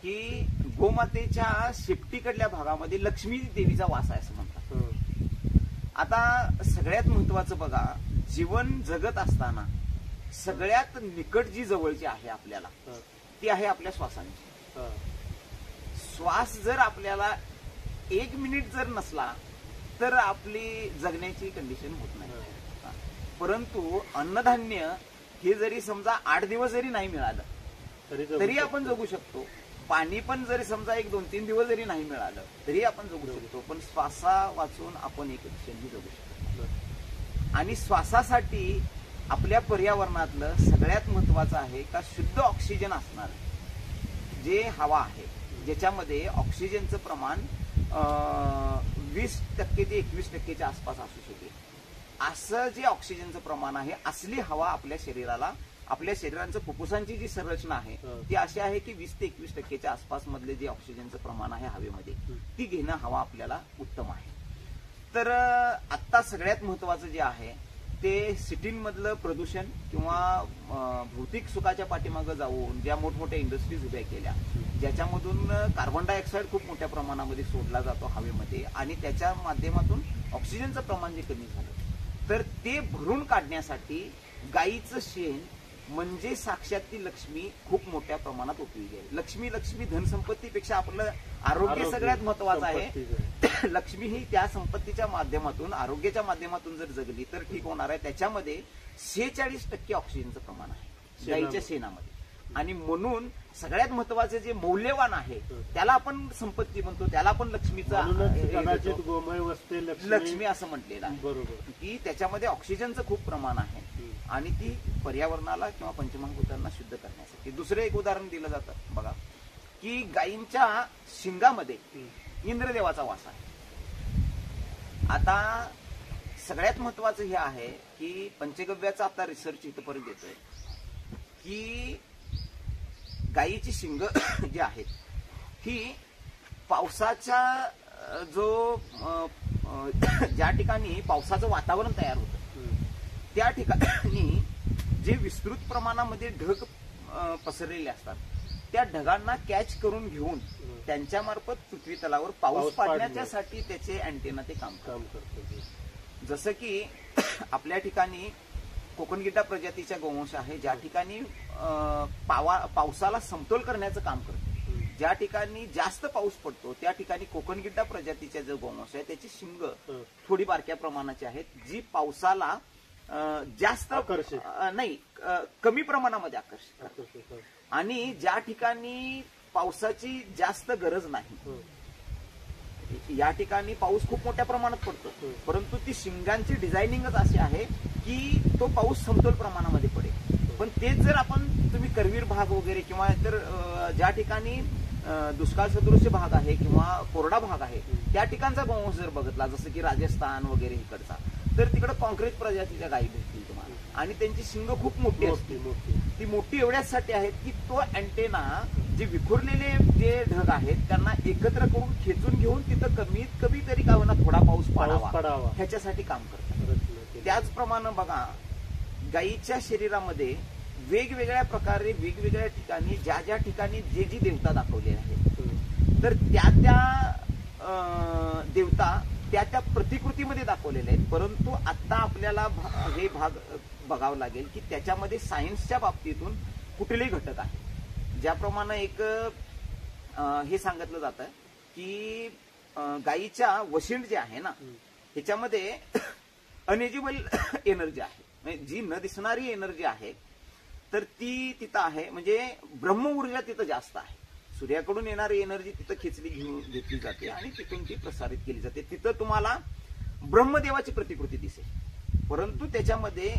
की गोमातेच्या शेपटीकडल्या भागामध्ये लक्ष्मी देवीचा वास आहे असं म्हणतात. आता सगळ्यात महत्वाचं बघा, जीवन जगत असताना सगळ्यात निकट जी जवळची आहे आपल्याला ती आहे आपल्या श्वासांची. श्वास जर आपल्याला 1 मिनिट जर नसला तर आपली जगण्याची कंडिशन होत नाही. परंतु अन्नधान्य हे जरी समजा 8 दिवस जरी नाही मिळालं तरी आपण जगू शकतो. पाणी पण जरी समजा 1-2-3 दिवस जरी नाही मिळालं तरी आपण जगू शकतो. पण श्वासा वाचून आपण एक क्षणी जगू शकतो. आणि श्वासासाठी आपल्या पर्यावरणातलं सगळ्यात महत्वाचं आहे का शुद्ध ऑक्सिजन असणार जे हवा आहे, ज्याच्यामध्ये ऑक्सिजनचं प्रमाण 20% ते 21% आसपास असू शकेल. असं जे ऑक्सिजनचं प्रमाण आहे, असली हवा आपल्या शरीराला, आपल्या शरीराचं फुफ्फुसांची जी संरचना आहे ती अशी आहे की 20 ते 21% आसपास मधले जे ऑक्सिजनचं प्रमाण आहे हवेमध्ये ती घेणं हवा आपल्याला उत्तम आहे. तर आता सगळ्यात महत्वाचं जे आहे ते सिटींमधलं प्रदूषण किंवा भौतिक सुखाच्या पाठीमागं जाऊन ज्या मोठमोठ्या इंडस्ट्रीज उभ्या केल्या ज्याच्यामधून कार्बन डायऑक्साईड खूप मोठ्या प्रमाणामध्ये सोडला जातो हवेमध्ये आणि त्याच्या माध्यमातून ऑक्सिजनचं प्रमाण जे कमी झालं, तर ते भरून काढण्यासाठी गायीचं शेण म्हणजे साक्षात ती लक्ष्मी खूप मोठ्या प्रमाणात उपयोगी आहे. लक्ष्मी धनसंपत्तीपेक्षा आपलं आरोग्य सगळ्यात महत्वाचं आहे. लक्ष्मी ही त्या संपत्तीच्या माध्यमातून, आरोग्याच्या माध्यमातून जर जगली तर ठीक होणार आहे. त्याच्यामध्ये 46% ऑक्सिजनचं प्रमाण आहे गायीच्या शेणामध्ये. आणि म्हणून सगळ्यात महत्वाचे जे मौल्यवान आहे त्याला आपण संपत्ती म्हणतो, त्याला आपण लक्ष्मीचा लक्ष्मी असं म्हटलेलं आहे. बरोबर की त्याच्यामध्ये ऑक्सिजनचं खूप प्रमाण आहे आणि ती पर्यावरणाला किंवा पंचमहाभूतांना शुद्ध करण्यासाठी. दुसरं एक उदाहरण दिलं जातं बघा की गायींच्या शिंगामध्ये इंद्रदेवाचा वास आहे. आता सगळ्यात महत्वाचं हे आहे की पंचगव्याचा आता रिसर्च इथपर्यंत येतोय की गायीची शिंग जी आहेत ही पावसाच्या ज्या ठिकाणी पावसाचं वातावरण तयार होतं त्या ठिकाणी जे विस्तृत प्रमाणामध्ये ढग पसरलेले असतात त्या ढगांना कॅच करून घेऊन त्यांच्या मार्फत पृथ्वी तलावर पाऊस पाडण्याच्यासाठी त्याचे अँटेना ते काम करतात. जसं की आपल्या ठिकाणी कोकणगिड्डा प्रजातीच्या गोवंश आहे ज्या ठिकाणी पावसाला समतोल करण्याचं काम करतो. ज्या ठिकाणी जास्त पाऊस पडतो त्या ठिकाणी कोकणगिड्डा प्रजातीच्या जो गोवंश आहे त्याची शिंग थोडी बारक्या प्रमाणाची आहेत जी पावसाला जास्त नाही कमी प्रमाणामध्ये आकर्षित करतात. आणि ज्या ठिकाणी पावसाची जास्त गरज नाही या ठिकाणी पाऊस खूप मोठ्या प्रमाणात पडतो, परंतु ती शिंगांची डिझायनिंगच अशी आहे की तो पाऊस समतोल प्रमाणामध्ये पडेल. पण तेच जर आपण तुम्ही करवीर भाग वगैरे किंवा इतर ज्या ठिकाणी दुष्काळ सदृश्य भाग आहे किंवा कोरडा भाग आहे त्या ठिकाणचा गोवंश जर बघितला जसं की राजस्थान वगैरे इकडचा, तर तिकडे कॉन्क्रीट प्रजातीच्या गायी भेटतील तुम्हाला आणि त्यांची शिंग खूप मोठी असते. ती मोठी एवढ्यासाठी आहेत की तो अँटेना जे विखुरलेले जे ढग आहेत त्यांना एकत्र करून खेचून घेऊन तिथं कमीत कमी तरी का होणार थोडा पाऊस पडावा ह्याच्यासाठी काम करतात. त्याचप्रमाणे बघा गायीच्या शरीरामध्ये वेगवेगळ्या प्रकारे वेगवेगळ्या ठिकाणी ज्या ज्या ठिकाणी जे जी देवता दाखवले आहेत तर त्या देवता त्या प्रतिकृतीमध्ये दाखवलेले आहेत. परंतु आता आपल्याला हे भाग बघावं लागेल की त्याच्यामध्ये सायन्सच्या बाबतीतून कुठलेही घटक आहे. ज्याप्रमाणे एक हे सांगितलं जातं की गायीच्या वशिंड जे आहे ना ह्याच्यामध्ये अनएजिबल एनर्जी आहे, म्हणजे जी न दिसणारी एनर्जी आहे तर ती तिथं आहे. म्हणजे ब्रह्म ऊर्जा तिथं जास्त आहे. सूर्याकडून येणारी एनर्जी तिथं घेतली जाते आणि तिथून ती प्रसारित केली जाते. तिथं तुम्हाला ब्रह्मदेवाची प्रतिकृती दिसेल, परंतु त्याच्यामध्ये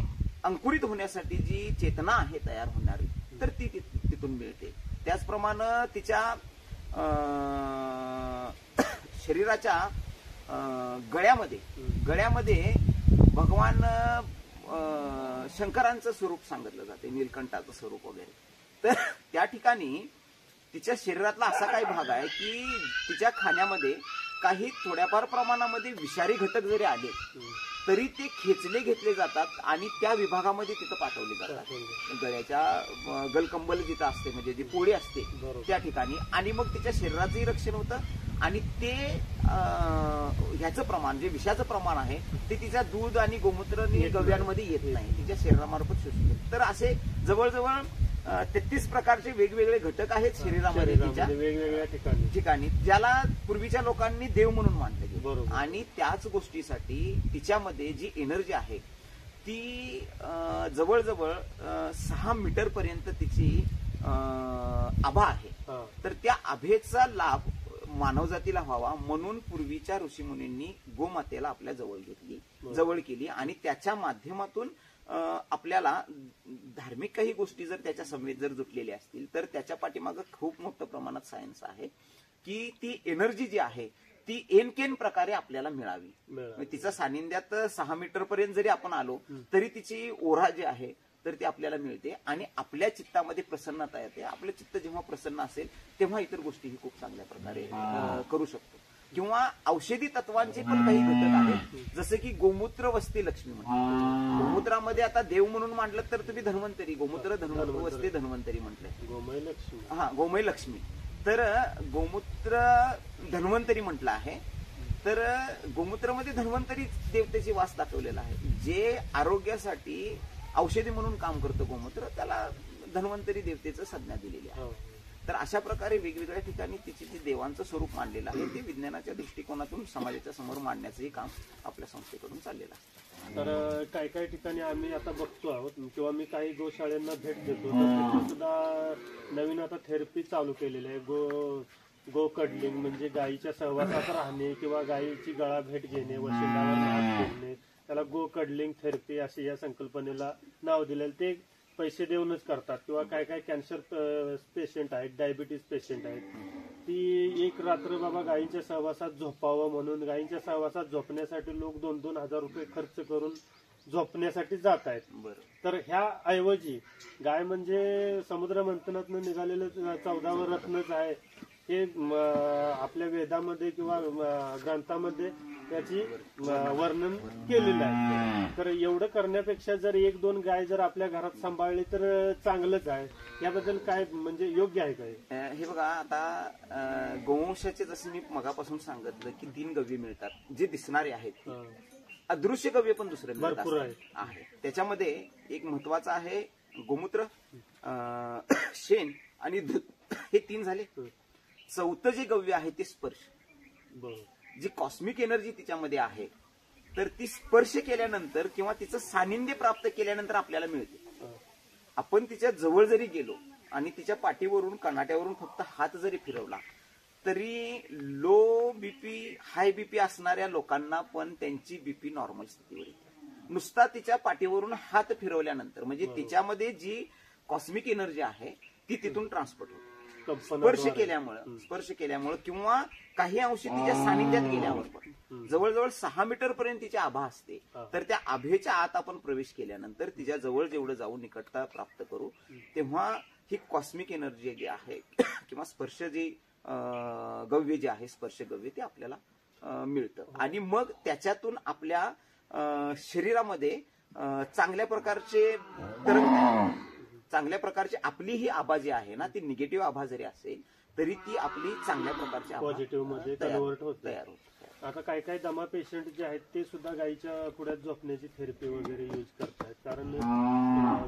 अंकुरित होण्यासाठी जी चेतना आहे तयार होणारी तर ती तिथून मिळते. त्याचप्रमाणे तिच्या शरीराच्या गळ्यामध्ये भगवान शंकरांचं स्वरूप सांगितलं जाते, नीलकंठाचं स्वरूप वगैरे. तर त्या ठिकाणी तिच्या शरीरातला असा काही भाग आहे की तिच्या खाण्यामध्ये काही थोड्याफार प्रमाणामध्ये विषारी घटक जरी आले तरी ते खेचले घेतले जातात आणि त्या विभागामध्ये तिथं पाठवले जातात. गळ्याच्या गलकंबल जिथं असते म्हणजे जी पोळी असते त्या ठिकाणी, आणि मग तिच्या शरीराचंही रक्षण होतं आणि ते ह्याचं प्रमाण जे विषाचं प्रमाण आहे ते तिच्या दूध आणि गोमूत्र गव्यांमध्ये येत नाही, तिच्या शरीरामार्फत शोषून घेत. तर असे जवळजवळ 33 प्रकारचे वेगवेगळे घटक आहेत शरीरामध्ये तिच्या वेगवेगळ्या ठिकाणी, ज्याला पूर्वीच्या लोकांनी देव म्हणून मानले गेले. आणि त्याच गोष्टीसाठी तिच्यामध्ये जी एनर्जी आहे ती जवळजवळ 6 मीटर पर्यंत तिची आभा आहे. तर त्या आभेचा लाभ मानवजातीला व्हावा म्हणून पूर्वीच्या ऋषीमुनींनी गोमातेला आपल्या जवळ केली आणि त्याच्या माध्यमातून आपल्याला धार्मिक काही गोष्टी जर त्याच्या समेत जर जुटलेल्या असतील तर त्याच्या पाठीमागं खूप मोठ्या प्रमाणात सायन्स आहे की ती एनर्जी जी आहे ती एनकेन प्रकारे आपल्याला मिळावी. तिच्या सानिध्यात 6 मीटर पर्यंत जरी आपण आलो तरी तिची ओरा जी आहे तर ती आपल्याला मिळते आणि आपल्या चित्तामध्ये प्रसन्नता येते. आपलं चित्त जेव्हा प्रसन्न असेल तेव्हा इतर गोष्टीही खूप चांगल्या प्रकारे करू शकतो. किंवा औषधी तत्वांचे पण काही घटक आहेत जसं की गोमूत्र वस्ते लक्ष्मी म्हणतात. गोमूत्रामध्ये आता देव म्हणून मांडलं तर तुम्ही धन्वंतरी, गोमूत्र वस्ते धन्वंतरी म्हटलंय. गोमय लक्ष्मी. तर गोमूत्र धन्वंतरी म्हटलं आहे. तर गोमूत्रामध्ये धन्वंतरी देवतेची वास दाखवलेला आहे. जे आरोग्यासाठी औषधी म्हणून काम करतं गोमूत्र त्याला धन्वंतरी देवतेचं संज्ञा दिलेली आहे. तर अशा प्रकारे वेगवेगळ्या ठिकाणी तिचे जे देवांचं स्वरूप मांडलेलं आहे ते विज्ञानाच्या दृष्टिकोनातून समाजाच्या समोर मांडण्याचंही काम आपल्या संस्थेकडून चाललेलं आहे. तर काही काही ठिकाणी आम्ही आता बघतो आहोत किंवा मी काही गोशाळांना भेट देतो तर सुद्धा नवीन आता थेरपी चालू केलेली आहे. गो कडलिंग म्हणजे गायीच्या सहवासात राहणे किंवा गायीची गळा भेट घेणे, वशिंडावर हात फिरणे, त्याला गो कडलिंग थेरपी असे या संकल्पनेला नाव दिलेलं. ते पैसे देऊनच करतात. किंवा काय काय कॅन्सर पेशंट आहेत, डायबिटीज पेशंट आहेत, ती एक रात्र बाबा गायींच्या सहवासात झोपावं म्हणून गायींच्या सहवासात झोपण्यासाठी लोक 2-2 हजार रुपये खर्च करून झोपण्यासाठी जात आहेत. तर ह्या ऐवजी गाय म्हणजे समुद्र मंथनातून निघालेलं 14वं रत्नच आहे हे आपल्या वेदामध्ये किंवा ग्रंथामध्ये त्याची वर्णन केलेलं आहे. तर एवढं करण्यापेक्षा जर 1-2 गाय जर आपल्या घरात सांभाळली तर चांगलंच आहे. याबद्दल काय म्हणजे योग्य आहे काय? हे बघा, आता गोवंशाचे जसं मी मगापासून सांगितलं की 3 गव्य मिळतात जे दिसणारे आहेत. अदृश्य गव्य पण दुसरे भरपूर आहे. त्याच्यामध्ये एक महत्वाचं आहे गोमूत्र, शेण आणि दूध, हे 3 झाले. 4थं जे गव्य आहे ते स्पर्श. जी कॉस्मिक एनर्जी तिच्यामध्ये आहे तर ती स्पर्श केल्यानंतर किंवा तिचं सानिध्य प्राप्त केल्यानंतर आपल्याला मिळते. आपण तिच्या जवळ जरी गेलो आणि तिच्या पाठीवरून कनाट्यावरून फक्त हात जरी फिरवला तरी लो बीपी हाय बीपी असणाऱ्या लोकांना पण त्यांची बीपी नॉर्मल स्थितीवर येते. नुसता तिच्या पाठीवरून हात फिरवल्यानंतर म्हणजे तिच्यामध्ये जी कॉस्मिक एनर्जी आहे ती तिथून ट्रान्सफर होते. स्पर्श केल्यामुळे किंवा काही अंशी तिच्या सानिध्यात गेल्यावर पण जवळजवळ 6 मीटर पर्यंत तिची आभा असते. तर त्या आभेच्या आत आपण प्रवेश केल्यानंतर तिच्या जवळ जेवढं जाऊन निकटता प्राप्त करू तेव्हा ही कॉस्मिक एनर्जी जी आहे किंवा स्पर्श जे गव्य जे आहे स्पर्श गव्य ते आपल्याला मिळतं. आणि मग त्याच्यातून आपल्या शरीरामध्ये चांगल्या प्रकारचे तरंग, चांगल्या प्रकारची आपली ही आभा जी आहे ना ती निगेटिव्ह आभा जरी असेल तरी ती आपली चांगल्या प्रकारची पॉझिटिव्ह मध्ये कन्वर्ट होते. तयार होते. आता काही काही दमा पेशंट जे आहेत ते सुद्धा गायीच्या पुढ्यात झोपण्याची थेरपी वगैरे यूज करतात. कारण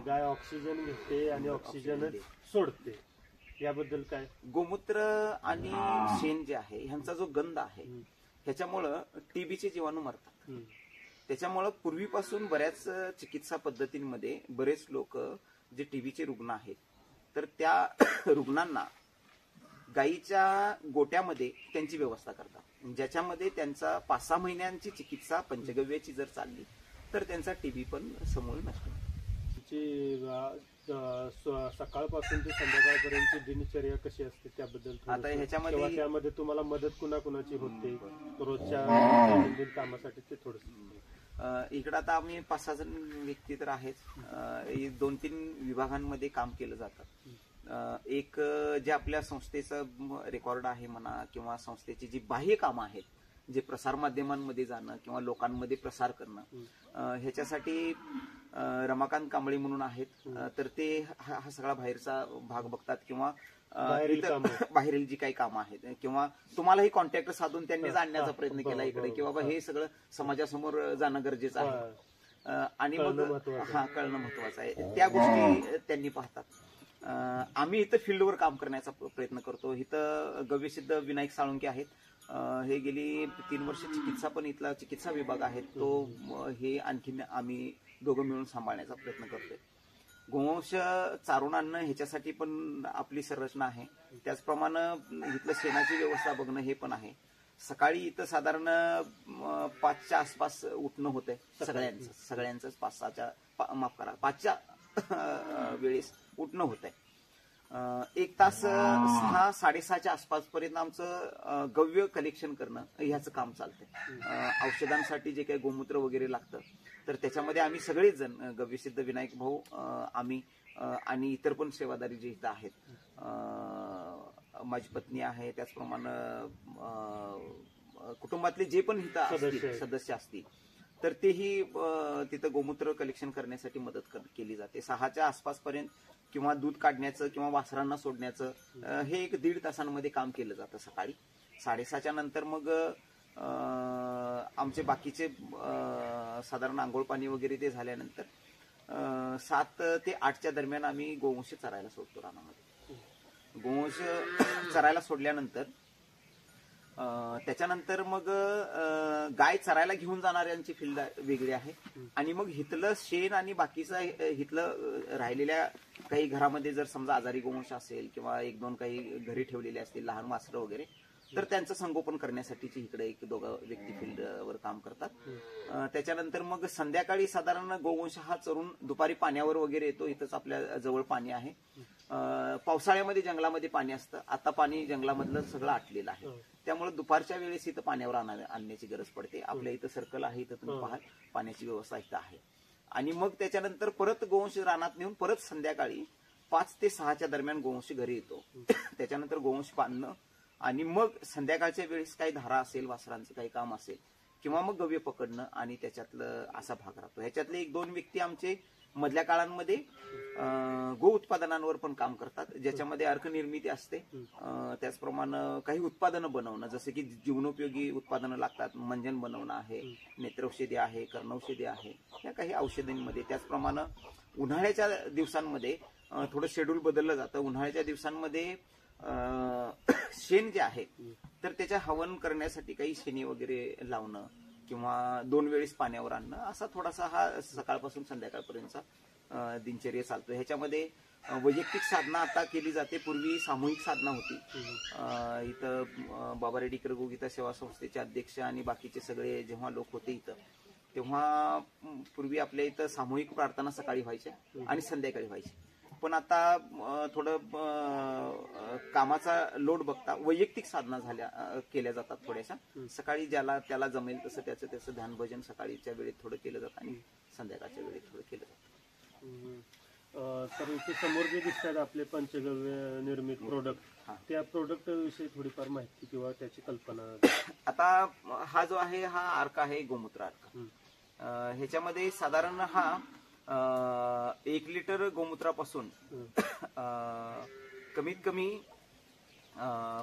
गाय ऑक्सिजन घेते आणि ऑक्सिजन सोडते. याबद्दल काय? गोमूत्र आणि शेण जे आहे ह्यांचा जो गंध आहे ह्याच्यामुळं टीबीचे जीवाणू मरतात. त्याच्यामुळं पूर्वीपासून बऱ्याच चिकित्सा पद्धतींमध्ये बरेच लोक जे टीबीचे रुग्ण आहेत तर त्या रुग्णांना गायीच्या गोट्यामध्ये त्यांची व्यवस्था करतात, ज्याच्यामध्ये त्यांचा 5-6 महिन्यांची चिकित्सा पंचगव्याची जर चालली तर त्यांचा टीबी पण समूळ नष्ट होतो. सकाळपासून ते संध्याकाळपर्यंतची दिनचर्या कशी असते त्याबद्दल आता ह्याच्यामध्ये त्यामध्ये तुम्हाला मदत कुणाकुणाची होते रोजच्या दैनंदिन कामासाठी ते थोडंसं. इकडं आता आम्ही 5-6 जण व्यक्ती तर आहेच. 2-3 विभागांमध्ये काम केलं जातं. एक जे आपल्या संस्थेचं रेकॉर्ड आहे म्हणा, किंवा संस्थेची जी बाह्य कामं आहेत, जे प्रसार माध्यमांमध्ये जाणं किंवा लोकांमध्ये प्रसार करणं, ह्याच्यासाठी रमाकांत कांबळे म्हणून आहेत. तर ते हा सगळा बाहेरचा भाग बघतात, किंवा बाहेरील जी काही कामं आहेत, किंवा तुम्हालाही कॉन्टॅक्ट साधून त्यांनीच आणण्याचा प्रयत्न केला इकडे, की बाबा हे सगळं समाजासमोर जाणं गरजेचं आहे. आणि मग कळणं महत्वाचं आहे. त्या गोष्टी त्यांनी पाहतात. आम्ही इथं फील्डवर काम करण्याचा प्रयत्न करतो. इथं गव्यसिद्ध विनायक साळुंके आहेत. हे गेली 3 वर्ष चिकित्सा पण इथला चिकित्सा विभाग आहे तो हे आणखीन आम्ही दोघं मिळून सांभाळण्याचा प्रयत्न करतोय. गोवंश चारून आणणं ह्याच्यासाठी पण आपली संरचना आहे. त्याचप्रमाणे इथलं शेणाची व्यवस्था बघणं हे पण आहे. सकाळी इथं साधारण 5च्या आसपास उठणं होतंय सगळ्यांचं 5च्या वेळेस उठणं होतंय. 1 तास 6-6:30च्या आसपास पर्यंत आमचं गव्य कलेक्शन करणं ह्याचं काम चालतंय. औषधांसाठी जे काही गोमूत्र वगैरे लागतं, तर त्याच्यामध्ये आम्ही सगळेच जण, गव्यसिद्ध विनायक भाऊ, आम्ही आणि इतर पण सेवादारी जे इथं आहेत, माझी पत्नी आहे, त्याचप्रमाणे कुटुंबातले जे पण इथं सदस्य असतील, तर तेही तिथं गोमूत्र कलेक्शन करण्यासाठी मदत केली जाते. 6च्या आसपास पर्यंत किंवा दूध काढण्याचं किंवा वासरांना सोडण्याचं हे 1-1.5 तासांमध्ये काम केलं जातं सकाळी. 6:30च्या नंतर मग आमचे बाकीचे साधारण आंघोळ पाणी वगैरे ते झाल्यानंतर 7 ते 8च्या दरम्यान आम्ही गोवंश चरायला सोडतो रानामध्ये. गोवंश चरायला सोडल्यानंतर त्याच्यानंतर मग गाय चरायला घेऊन जाणाऱ्यांची फील्ड वेगळी आहे. आणि मग हिथलं शेण आणि बाकीचं हिथलं राहिलेल्या काही घरामध्ये जर समजा आजारी गोवंश असेल किंवा 1-2 काही घरी ठेवलेले असतील लहान वासरं वगैरे, तर त्यांचं संगोपन करण्यासाठीची इकडे 1-2 व्यक्ती फील्डवर काम करतात. त्याच्यानंतर मग संध्याकाळी साधारण गोवंश हा चरून दुपारी पाण्यावर वगैरे येतो. इथंच आपल्या जवळ पाणी आहे. पावसाळ्यामध्ये जंगलामध्ये पाणी असतं. आता पाणी जंगलामधलं सगळं आटलेलं आहे. त्यामुळे दुपारच्या वेळेस इथं पाण्यावर आणण्याची गरज पडते. आपल्या इथं सर्कल आहे, इथं तुम्ही पाहाल पाण्याची व्यवस्था इथं आहे. आणि मग त्याच्यानंतर परत गोवंश रानात नेऊन परत संध्याकाळी 5 ते 6च्या दरम्यान गोवंश घरी येतो. त्याच्यानंतर गोवंश बांधणं आणि मग संध्याकाळच्या वेळेस काही धारा असेल, वासरांचं काही काम असेल, किंवा मग गव्य पकडणं आणि त्याच्यातलं असा भाग राहतो. ह्याच्यातले 1-2 व्यक्ती आमचे मधल्या काळांमध्ये गो उत्पादनांवर पण काम करतात, ज्याच्यामध्ये अर्कनिर्मिती असते. त्याचप्रमाणे काही उत्पादनं बनवणं, जसं की जीवनोपयोगी उत्पादनं लागतात. मंजन बनवणं आहे, नेत्रौषधी आहे, कर्णौषधी आहे, या काही औषधांमध्ये. त्याचप्रमाणे उन्हाळ्याच्या दिवसांमध्ये थोडं शेड्यूल बदललं जातं. उन्हाळ्याच्या दिवसांमध्ये शेण जे आहे तर त्याच्या हवन करण्यासाठी काही शेणी वगैरे लावणं किंवा 2 वेळेस पाण्यावर आणणं, असा थोडासा हा सकाळपासून संध्याकाळपर्यंतचा दिनचर्या चालतो. ह्याच्यामध्ये वैयक्तिक साधना आता केली जाते. पूर्वी सामूहिक साधना होती. इथं बाबा रेडीकर गोगीता सेवा संस्थेचे अध्यक्ष आणि बाकीचे सगळे जेव्हा लोक होते इथं, तेव्हा पूर्वी आपल्या इथं सामूहिक प्रार्थना सकाळी व्हायच्या आणि संध्याकाळी व्हायची. पण आता थोडं कामाचा लोड बघता वैयक्तिक साधना केल्या जातात थोड्याशा. सकाळी ज्याला त्याला जमेल तसं त्याचं ध्यान भजन सकाळीच्या वेळेत थोडं केलं जातं आणि संध्याकाळच्या वेळेत थोडं केलं जातं. तर इथे समोर जे दिसतात आपले पंचगव्य निर्मित प्रोडक्ट, त्या प्रोडक्ट विषयी थोडीफार माहिती किंवा त्याची कल्पना. आता हा जो आहे हा अर्क आहे, गोमूत्र अर्क. ह्याच्यामध्ये साधारण हा 1 लिटर गोमूत्रापासून कमीत कमी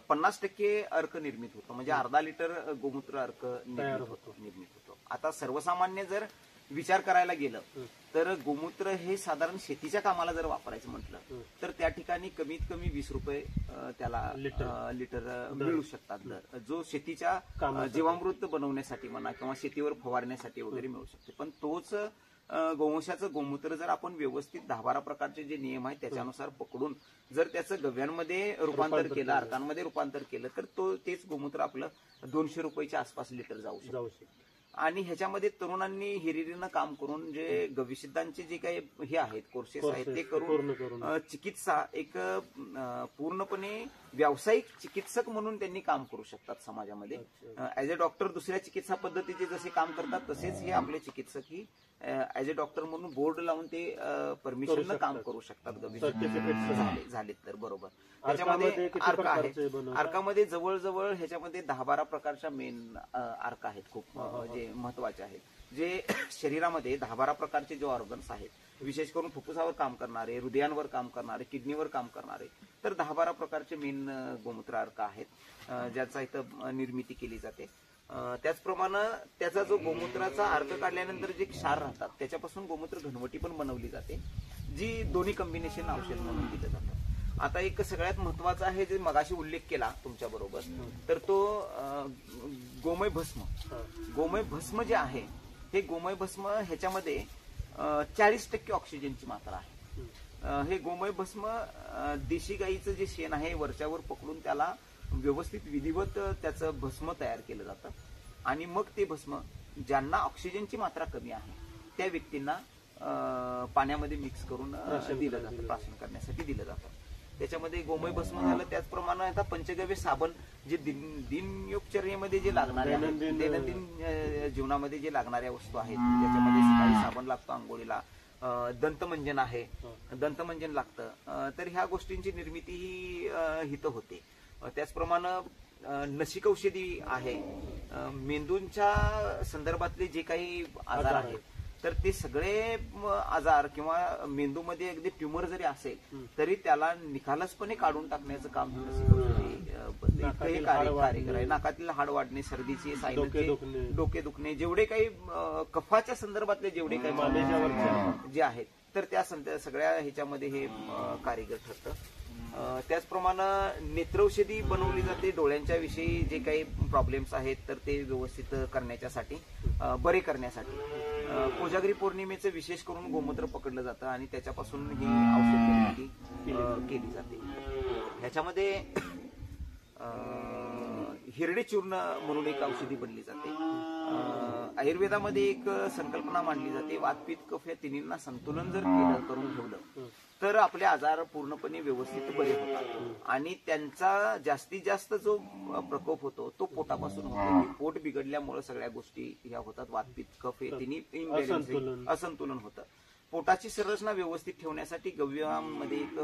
50% अर्क निर्मित होतो. म्हणजे अर्धा लिटर गोमूत्र अर्क निर्मित होतो. आता सर्वसामान्य जर विचार करायला गेलं तर गोमूत्र हे साधारण शेतीच्या कामाला जर वापरायचं म्हटलं तर त्या ठिकाणी कमीत कमी 20 रुपये त्याला लिटर मिळू शकतात दर, जो शेतीच्या जीवामृत बनवण्यासाठी म्हणा किंवा शेतीवर फवारण्यासाठी वगैरे मिळू शकते. पण तोच गोवंशाचं गोमूत्र जर आपण व्यवस्थित 10-12 प्रकारचे जे नियम आहेत त्याच्यानुसार पकडून जर त्याचं गव्यांमध्ये रूपांतर केलं, अर्कांमध्ये रूपांतर केलं, तर तेच गोमूत्र आपलं 200 रुपयाच्या आसपास लिटर जाऊ शकतं. आणि ह्याच्यामध्ये तरुणांनी हिरिरीनं काम करून जे गविसिद्धांचे जे काही हे आहेत कोर्सेस आहेत ते करून चिकित्सा एक पूर्णपणे व्यावसायिक चिकित्सक म्हणून त्यांनी काम करू शकतात समाजामध्ये. ऍज अ डॉक्टर दुसऱ्या चिकित्सा पद्धतीचे जसे काम करतात तसेच हे आपले चिकित्सक ही ऍज अ डॉक्टर म्हणून बोर्ड लावून ते परमिशन काम करू शकतात झालेत तर. बरोबर. त्याच्यामध्ये अर्क आहे. अर्कामध्ये जवळजवळ ह्याच्यामध्ये 10-12 प्रकारच्या मेन अर्क आहेत, खूप जे महत्वाचे आहेत, जे शरीरामध्ये 10-12 प्रकारचे जे ऑर्गन्स आहेत, विशेष करून फुफ्फुसावर काम करणारे, हृदयांवर काम करणारे, किडनीवर काम करणारे, तर 10-12 प्रकारचे मेन गोमूत्र अर्क आहेत ज्याचा इथं निर्मिती केली जाते. त्याचप्रमाणे त्याचा जो गोमूत्राचा अर्क काढल्यानंतर जे क्षार राहतात त्याच्यापासून गोमूत्र घनवटी पण बनवली जाते, जी दोन्ही कॉम्बिनेशन औषध म्हणून दिलं जातं. आता एक सगळ्यात महत्वाचा आहे जे मगाशी उल्लेख केला तुमच्या बरोबर, तर तो गोमय भस्म. गोमय भस्म जे आहे हे गोमय भस्म ह्याच्यामध्ये 40% ऑक्सिजनची मात्रा आहे. हे गोमय भस्म देशी गाईचं जे शेण आहे वरच्यावर पकडून त्याला व्यवस्थित विधिवत त्याचं भस्म तयार केलं जातं आणि मग ते भस्म ज्यांना ऑक्सिजनची मात्रा कमी आहे त्या व्यक्तींना पाण्यामध्ये मिक्स करून दिलं जातं, प्राशन करण्यासाठी दिलं जातं. त्याच्यामध्ये गोमय भस्म झालं. त्याचप्रमाणे आता पंचगव्य साबण जे दिनयोपचर्येमध्ये जे लागणारे दैनंदिन जीवनामध्ये जे लागणाऱ्या वस्तू आहेत, त्याच्यामध्ये सकाळी साबण लागतो आंघोळीला, दंतमंजन आहे, दंतमंजन लागतं, तर ह्या गोष्टींची निर्मिती ही हित होते. त्याचप्रमाणे नसिक औषधी आहे. मेंदूंच्या संदर्भातले जे काही आजार आहेत तर ते सगळे आजार किंवा मेंदूमध्ये अगदी ट्युमर जरी असेल तरी त्याला निखालसपणे काढून टाकण्याचं काम कार्य आहे. नाकातील हाड वाढणे, सर्दीची, सायनसचे, डोके दुखणे, जेवढे काही कफाच्या संदर्भातले जेवढे काही जे आहेत तर त्या सगळ्या ह्याच्यामध्ये हे कारीगर ठरतं. त्याचप्रमाणे नेत्रौषधी बनवली जाते. डोळ्यांच्या विषयी जे काही प्रॉब्लेम्स आहेत तर ते व्यवस्थित करण्यासाठी, बरे करण्यासाठी. कोजागरी पौर्णिमेचं विशेष करून गोमूत्र पकडलं जातं आणि त्याच्यापासून ही औषध निर्मिती केली जाते. ह्याच्यामध्ये हिरडे चूर्ण म्हणून एक औषधी बनली जाते. आयुर्वेदामध्ये एक संकल्पना मांडली जाते, वातपित्त कफ या तिन्हींना संतुलन जर करून ठेवलं तर आपले आजार पूर्णपणे व्यवस्थित बरे होतात आणि त्यांचा जास्तीत जास्त जो प्रकोप होतो तो पोटापासून होतो. पोट बिघडल्यामुळे सगळ्या गोष्टी ह्या होतात. वातपित्त कफ हे तिन्ही असंतुलन होतं. पोटाची संरचना व्यवस्थित ठेवण्यासाठी गव्यामध्ये एक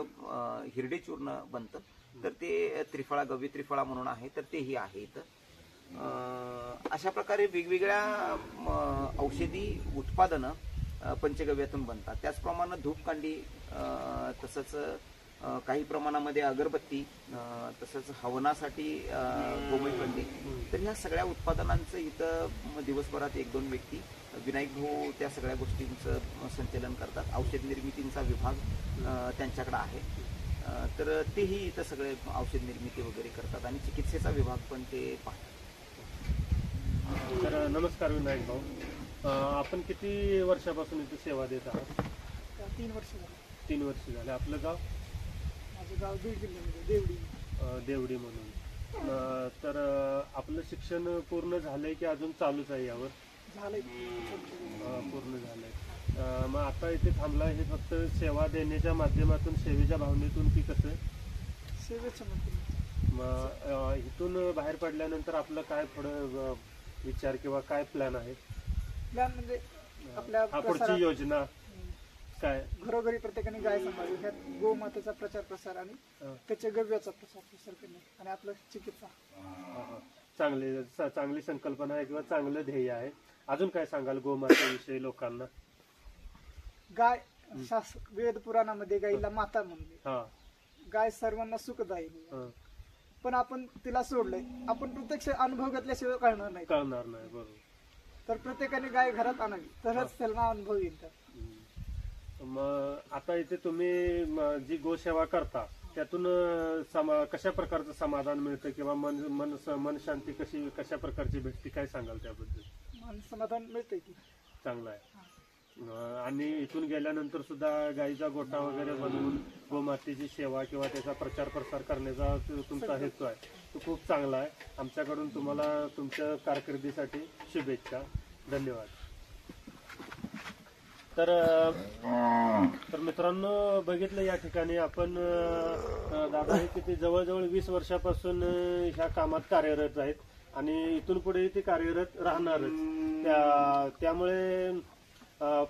हिरडे चूर्ण बनतं, तर ते त्रिफळा, गव्य त्रिफळा म्हणून आहे, तर तेही आहे इथं. अशा प्रकारे वेगवेगळ्या औषधी उत्पादनं पंचगव्यातून बनतात. त्याचप्रमाणे धूपकांडी, तसंच काही प्रमाणामध्ये अगरबत्ती, तसंच हवनासाठी गोमयकंडी, तर ह्या सगळ्या उत्पादनांचं इथं दिवसभरात 1-2 व्यक्ती, विनायक भाऊ त्या सगळ्या गोष्टींचं संचलन करतात. औषध निर्मितींचा विभाग त्यांच्याकडे आहे, तर तेही इथं सगळे औषध निर्मिती वगैरे करतात आणि चिकित्सेचा विभाग पण ते पाहतात. तर नमस्कार विनायक भाऊ, आपण किती वर्षापासून इथे सेवा देत आहात? 3 वर्ष झाली. 3 वर्ष झाले. आपलं गाव? माझं गाव बीड जिल्ह्यामध्ये देवडी म्हणून. तर आपलं शिक्षण पूर्ण झालंय की अजून चालूच आहे? यावर झालंय, पूर्ण झालंय. मग आता इथे थांबला हे फक्त सेवा देण्याच्या माध्यमातून, सेवेच्या भावनेतून की कसं? सेवेच्या माध्यमातून. मग इथून बाहेर पडल्यानंतर आपलं काय पुढं विचार किंवा काय प्लॅन आहे? प्लॅन म्हणजे आपल्या पुढची योजना काय? घरोघरी प्रत्येकाने गाय सांभाळली, ह्यात गोमातेचा प्रचार प्रसार आणि त्याच्या गव्याचा प्रचार प्रसार करणे आणि आपलं चिकित्सा. चांगली संकल्पना आहे किंवा चांगलं ध्येय आहे. अजून काय सांगाल गोमातेविषयी लोकांना? गाय वेद पुराणामध्ये गायीला माता म्हणले. गाय सर्वांना सुखदायी, पण आपण तिला सोडलंय. आपण प्रत्यक्ष अनुभव घेतल्याशिवाय कळणार नाही. बरोबर. तर प्रत्येकाने गाय घरात आणावी, तरच त्याला अनुभव येईल. मग आता इथे तुम्ही जी गोसेवा करता त्यातून कशा प्रकारचं समाधान मिळतं किंवा मन शांती कशा प्रकारची भेटते, काय सांगाल त्याबद्दल? मन समाधान मिळतंय की चांगलं आहे. आणि इथून गेल्यानंतर सुद्धा गाईचा गोठा वगैरे बनवून गोमातेची सेवा किंवा त्याचा प्रचार प्रसार करण्याचा तुमचा हेतू आहे, तो खूप चांगला आहे. आमच्याकडून तुम्हाला तुमच्या कारकिर्दीसाठी शुभेच्छा. धन्यवाद. तर मित्रांनो, बघितलं या ठिकाणी आपण दादा हे किती जवळजवळ 20 वर्षापासून ह्या कामात कार्यरत आहेत आणि इथून पुढे ते कार्यरत राहणारच. त्यामुळे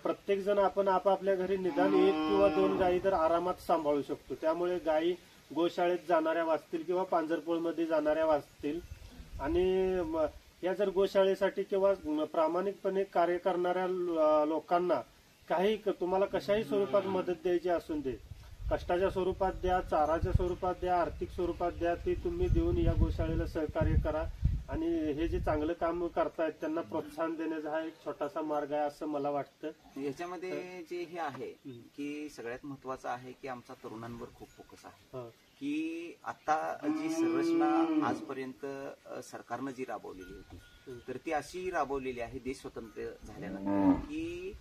प्रत्येक जण आपण आपापल्या घरी निदान 1 किंवा 2 गायी तर आरामात सांभाळू शकतो. त्यामुळे गायी गोशाळेत जाणाऱ्या वाचतील किंवा पांजरपोळमध्ये जाणाऱ्या वाचतील. आणि या जर गोशाळेसाठी किंवा प्रामाणिकपणे कार्य करणाऱ्या लोकांना काही तुम्हाला कशाही स्वरूपात मदत द्यायची असून दे, कष्टाच्या स्वरूपात द्या, चाराच्या स्वरूपात द्या, आर्थिक स्वरूपात द्या, ती तुम्ही देऊन या गोशाळेला सहकार्य करा. आणि हे जे चांगलं काम करतायत त्यांना प्रोत्साहन देण्याचा हा एक छोटासा मार्ग आहे असं मला वाटतं. याच्यामध्ये जे हे आहे की सगळ्यात महत्वाचं आहे की आमचा तरुणांवर खूप फोकस आहे. की आता जी संरचना आजपर्यंत सरकारनं जी राबवलेली होती तर ती अशी राबवलेली आहे देश स्वतंत्र झाल्यानंतर की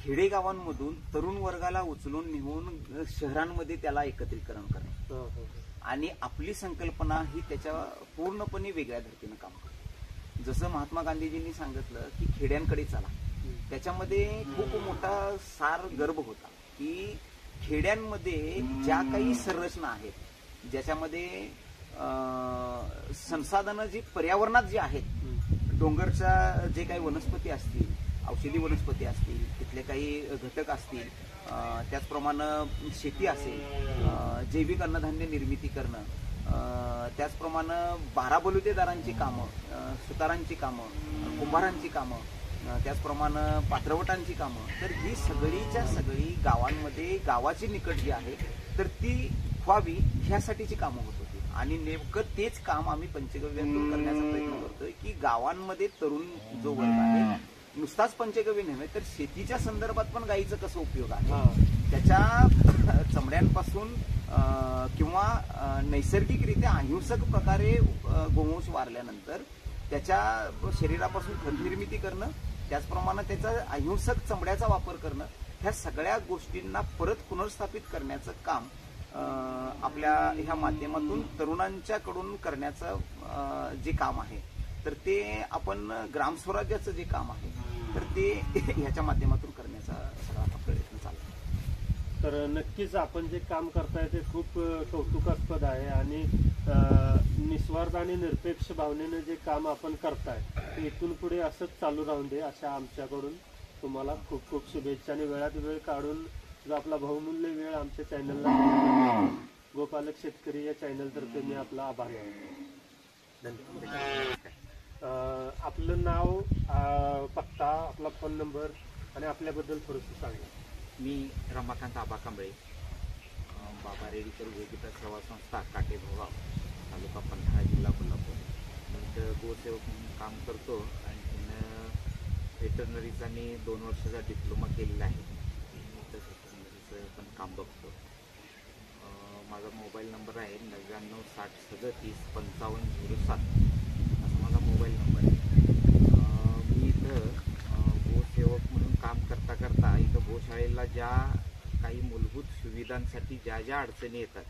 खेडेगावांमधून तरुण वर्गाला उचलून नेऊन शहरांमध्ये त्याला एकत्रीकरण करणं आणि आपली संकल्पना ही त्याच्या पूर्णपणे वेगळ्या धर्तीनं काम करते. जसं महात्मा गांधीजींनी सांगितलं की खेड्यांकडे चला, त्याच्यामध्ये खूप मोठा सार गर्भ होता की खेड्यांमध्ये ज्या काही संरचना आहेत, ज्याच्यामध्ये संसाधनं जी पर्यावरणात जी आहेत, डोंगरच्या जे काही वनस्पती असतील, औषधी वनस्पती असतील, तिथले काही घटक असतील, त्याचप्रमाणे शेती असेल, जैविक अन्नधान्य निर्मिती करणं, त्याचप्रमाणे 12 बलुतेदारांची कामं, सुतारांची कामं, कुंभारांची कामं, त्याचप्रमाणे पात्रवटांची कामं, तर ही सगळीच्या सगळी गावांमध्ये गावाची निकट जी आहे तर ती व्हावी ह्यासाठीची कामं होत होती. आणि नेमकं तेच काम आम्ही पंचगव्यातून करण्याचा प्रयत्न करतोय की गावांमध्ये तरुण जो वर्ग आहे नुसताच पंचगव्य नव्हे तर शेतीच्या संदर्भात पण गायीचं कसं उपयोग आहे, त्याच्या चमड्यांपासून किंवा नैसर्गिकरित्या अहिंसक प्रकारे गोवंश वारल्यानंतर त्याच्या शरीरापासून खत निर्मिती करणं, त्याचप्रमाणे त्याचा अहिंसक चमड्याचा वापर करणं, ह्या सगळ्या गोष्टींना परत पुनर्स्थापित करण्याचं काम आपल्या ह्या माध्यमातून तरुणांच्याकडून करण्याचं जे काम आहे तर ते आपण ग्रामस्वराज्याचं जे काम आहे तर ते ह्याच्या माध्यमातून करण्याचा सगळा प्रयत्न चालू आहे. तर नक्कीच आपण जे काम करताय ते खूप कौतुकास्पद आहे आणि निस्वार्थ आणि निरपेक्ष भावनेने जे काम आपण करताय ते इथून पुढे असंच चालू राहून दे अशा आमच्याकडून तुम्हाला खूप खूप शुभेच्छा. आणि वेळात वेळ काढून जो आपला बहुमूल्य वेळ आमच्या चॅनलला गोपालक शेतकरी या चॅनलतर्फे मी आपला आभारी आहे. धन्यवाद. आपलं नाव, पत्ता, आपला फोन नंबर आणि आपल्याबद्दल थोडंसं सांगा. मी रमाकांत आबा कांबळे, बाबा रेडीकर गोगीता सेवा संस्था काटे भोगाव, तालुका पन्हाळा, जिल्हा कोल्हापूर. मी इथं गोसेवक म्हणून काम करतो आणि वेटरनरीचा मी 2 वर्षाचा डिप्लोमा केलेला आहे. इथं वेटरनरीचं पण काम बघतो. माझा मोबाईल नंबर आहे 99 60 37 55 07 असा माझा मोबाईल नंबर आहे. मी इथं गोसेवक म्हणून काम करता करता इथं गोशाळेला ज्या काही मूलभूत सुविधांसाठी ज्या ज्या अडचणी येतात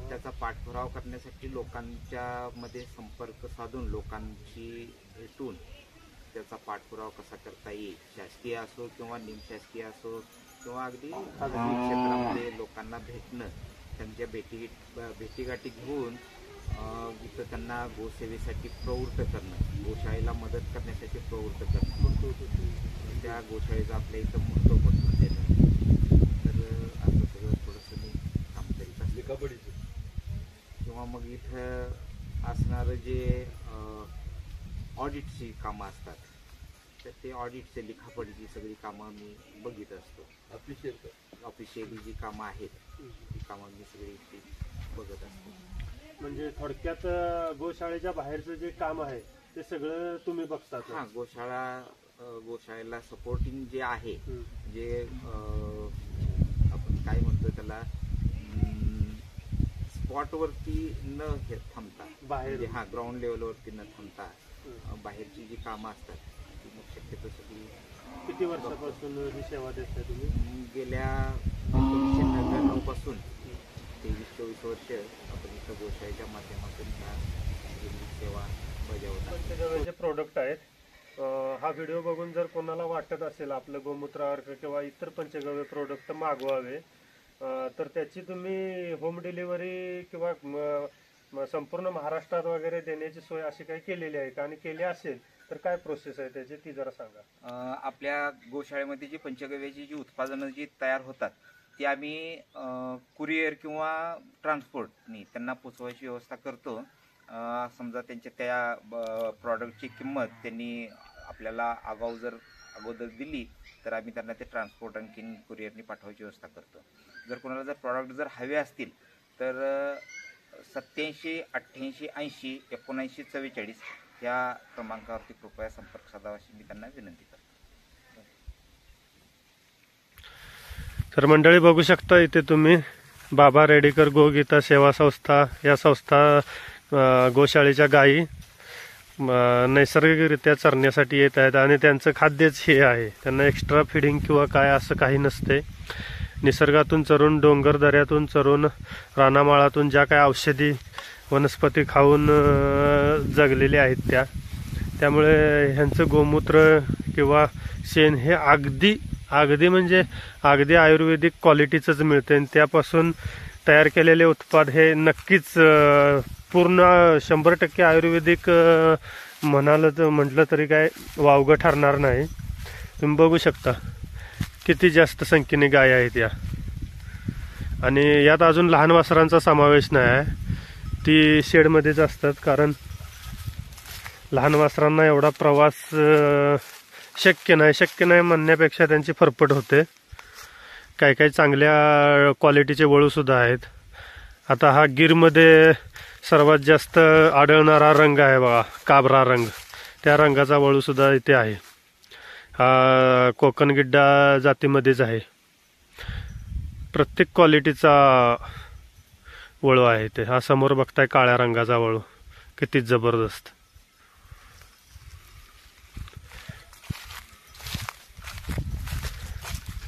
त्याचा पाठपुरावा करण्यासाठी लोकांच्या मध्ये संपर्क साधून लोकांशी भेटून त्याचा पाठपुरावा कसा करता येईल, शासकीय असो किंवा निमशासकीय असो किंवा अगदी खाजगी क्षेत्रामध्ये लोकांना भेटणं, त्यांच्या भेटीगाठी घेऊन इथं त्यांना गोसेवेसाठी प्रवृत्त करणं, गोशाळेला मदत करण्यासाठी प्रवृत्त करणं, त्या गोशाळेचं आपल्या इथं महत्त्व पटवून देणं. तर असं सगळं थोडंसं मी काम करीत असतो. किंवा मग इथं असणारं जे ऑडिटची कामं असतात तर ते ऑडिटचे लिखापडीची सगळी कामं मी बघित असतो. ऑफिशियली जी कामं आहेत ती कामं मी सगळी इथे बघत असतो. म्हणजे थोडक्यात गोशाळेच्या बाहेरचं जे काम आहे ते सगळं तुम्ही बघतात. हां, गोशाळेला सपोर्टिंग जे आहे, जे आपण काय म्हणतो त्याला, स्पॉटवरती न थांबता बाहेर, हां, ग्राउंड लेवलवरती न थांबता बाहेरची जी कामं असतात ती मग शक्यतो सगळी. किती वर्षापासून ही सेवा देताय तुम्ही? गेल्या 1999 पासून 23-24 वर्ष आपण इथं गोशाळेच्या माध्यमातून सेवा बजावतात. पंचगव्याचे प्रोडक्ट आहेत हा व्हिडिओ बघून जर कोणाला वाटत असेल आपलं गोमूत्र अर्क किंवा इतर पंचगव्य प्रोडक्ट मागवावे तर त्याची तुम्ही होम डिलिव्हरी किंवा संपूर्ण महाराष्ट्रात वगैरे देण्याची सोय अशी काही केलेली आहे का, आणि केली असेल तर काय प्रोसेस आहे त्याची ती जरा सांगा. आपल्या गोशाळेमध्ये जी पंचगव्याची जी उत्पादनं जी तयार होतात ती आम्ही कुरिअर किंवा ट्रान्सपोर्टनी त्यांना पोचवायची व्यवस्था करतो. समजा त्यांच्या त्या प्रॉडक्टची किंमत त्यांनी आपल्याला अगोदर दिली तर आम्ही त्यांना ते ट्रान्सपोर्ट आणखीन कुरिअरनी पाठवायची व्यवस्था करतो. जर कोणाला जर प्रॉडक्ट जर हवे असतील तर 87 88 80 79 44 या क्रमांकावरती कृपया संपर्क साधावा अशी मी त्यांना विनंती करतो. तर मंडळी बघू शकता इथे तुम्ही बाबा रेडीकर गोगीता सेवा संस्था या संस्था गोशाळेच्या गायी नैसर्गिकरित्या चरण्यासाठी येत आहेत आणि त्यांचं खाद्यच हे आहे. त्यांना एक्स्ट्रा फिडिंग किंवा काय असं काही नसते. निसर्गातून चरून, डोंगर दऱ्यातून चरून, रानामाळातून ज्या काय औषधी वनस्पती खाऊन जगलेले आहेत त्यामुळे ह्यांचं गोमूत्र किंवा शेण हे अगदी म्हणजे अगदी आयुर्वेदिक क्वालिटीचंच मिळते आणि त्यापासून तयार केलेले उत्पाद हे नक्कीच पूर्ण 100% आयुर्वेदिक म्हटलं तरी काय वावगं ठरणार नाही. तुम्ही बघू शकता किती जास्त संख्येने गाय आहेत या, आणि यात अजून लहान वासरांचा समावेश नाही आहे. ती शेडमध्येच असतात कारण लहान वासरांना एवढा प्रवास शक्य नाही म्हणण्यापेक्षा त्यांची फरफट होते. काही चांगल्या क्वालिटीचे वळूसुद्धा आहेत. आता हा गिरमध्ये सर्वात जास्त आढळणारा रंग आहे बघा, काबरा रंग, त्या रंगाचा वळूसुद्धा इथे आहे. हा कोकण गिड्डा जातीमध्येच आहे. प्रत्येक क्वालिटीचा वळू आहे इथे. हा समोर बघताय काळ्या रंगाचा वळू, किती जबरदस्त.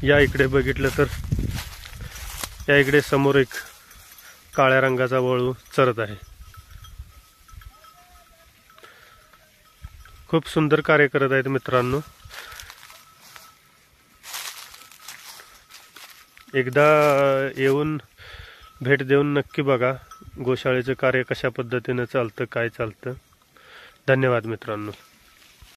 या इकडे बघितलं तर या इकडे समोर एक काळ्या रंगाचा वळू चरत आहे. खूप सुंदर कार्य करत आहेत मित्रांनो. एकदा येऊन भेट देऊन नक्की बघा गोशाळेचं कार्य कशा पद्धतीनं चालतं, काय चालतं. धन्यवाद मित्रांनो.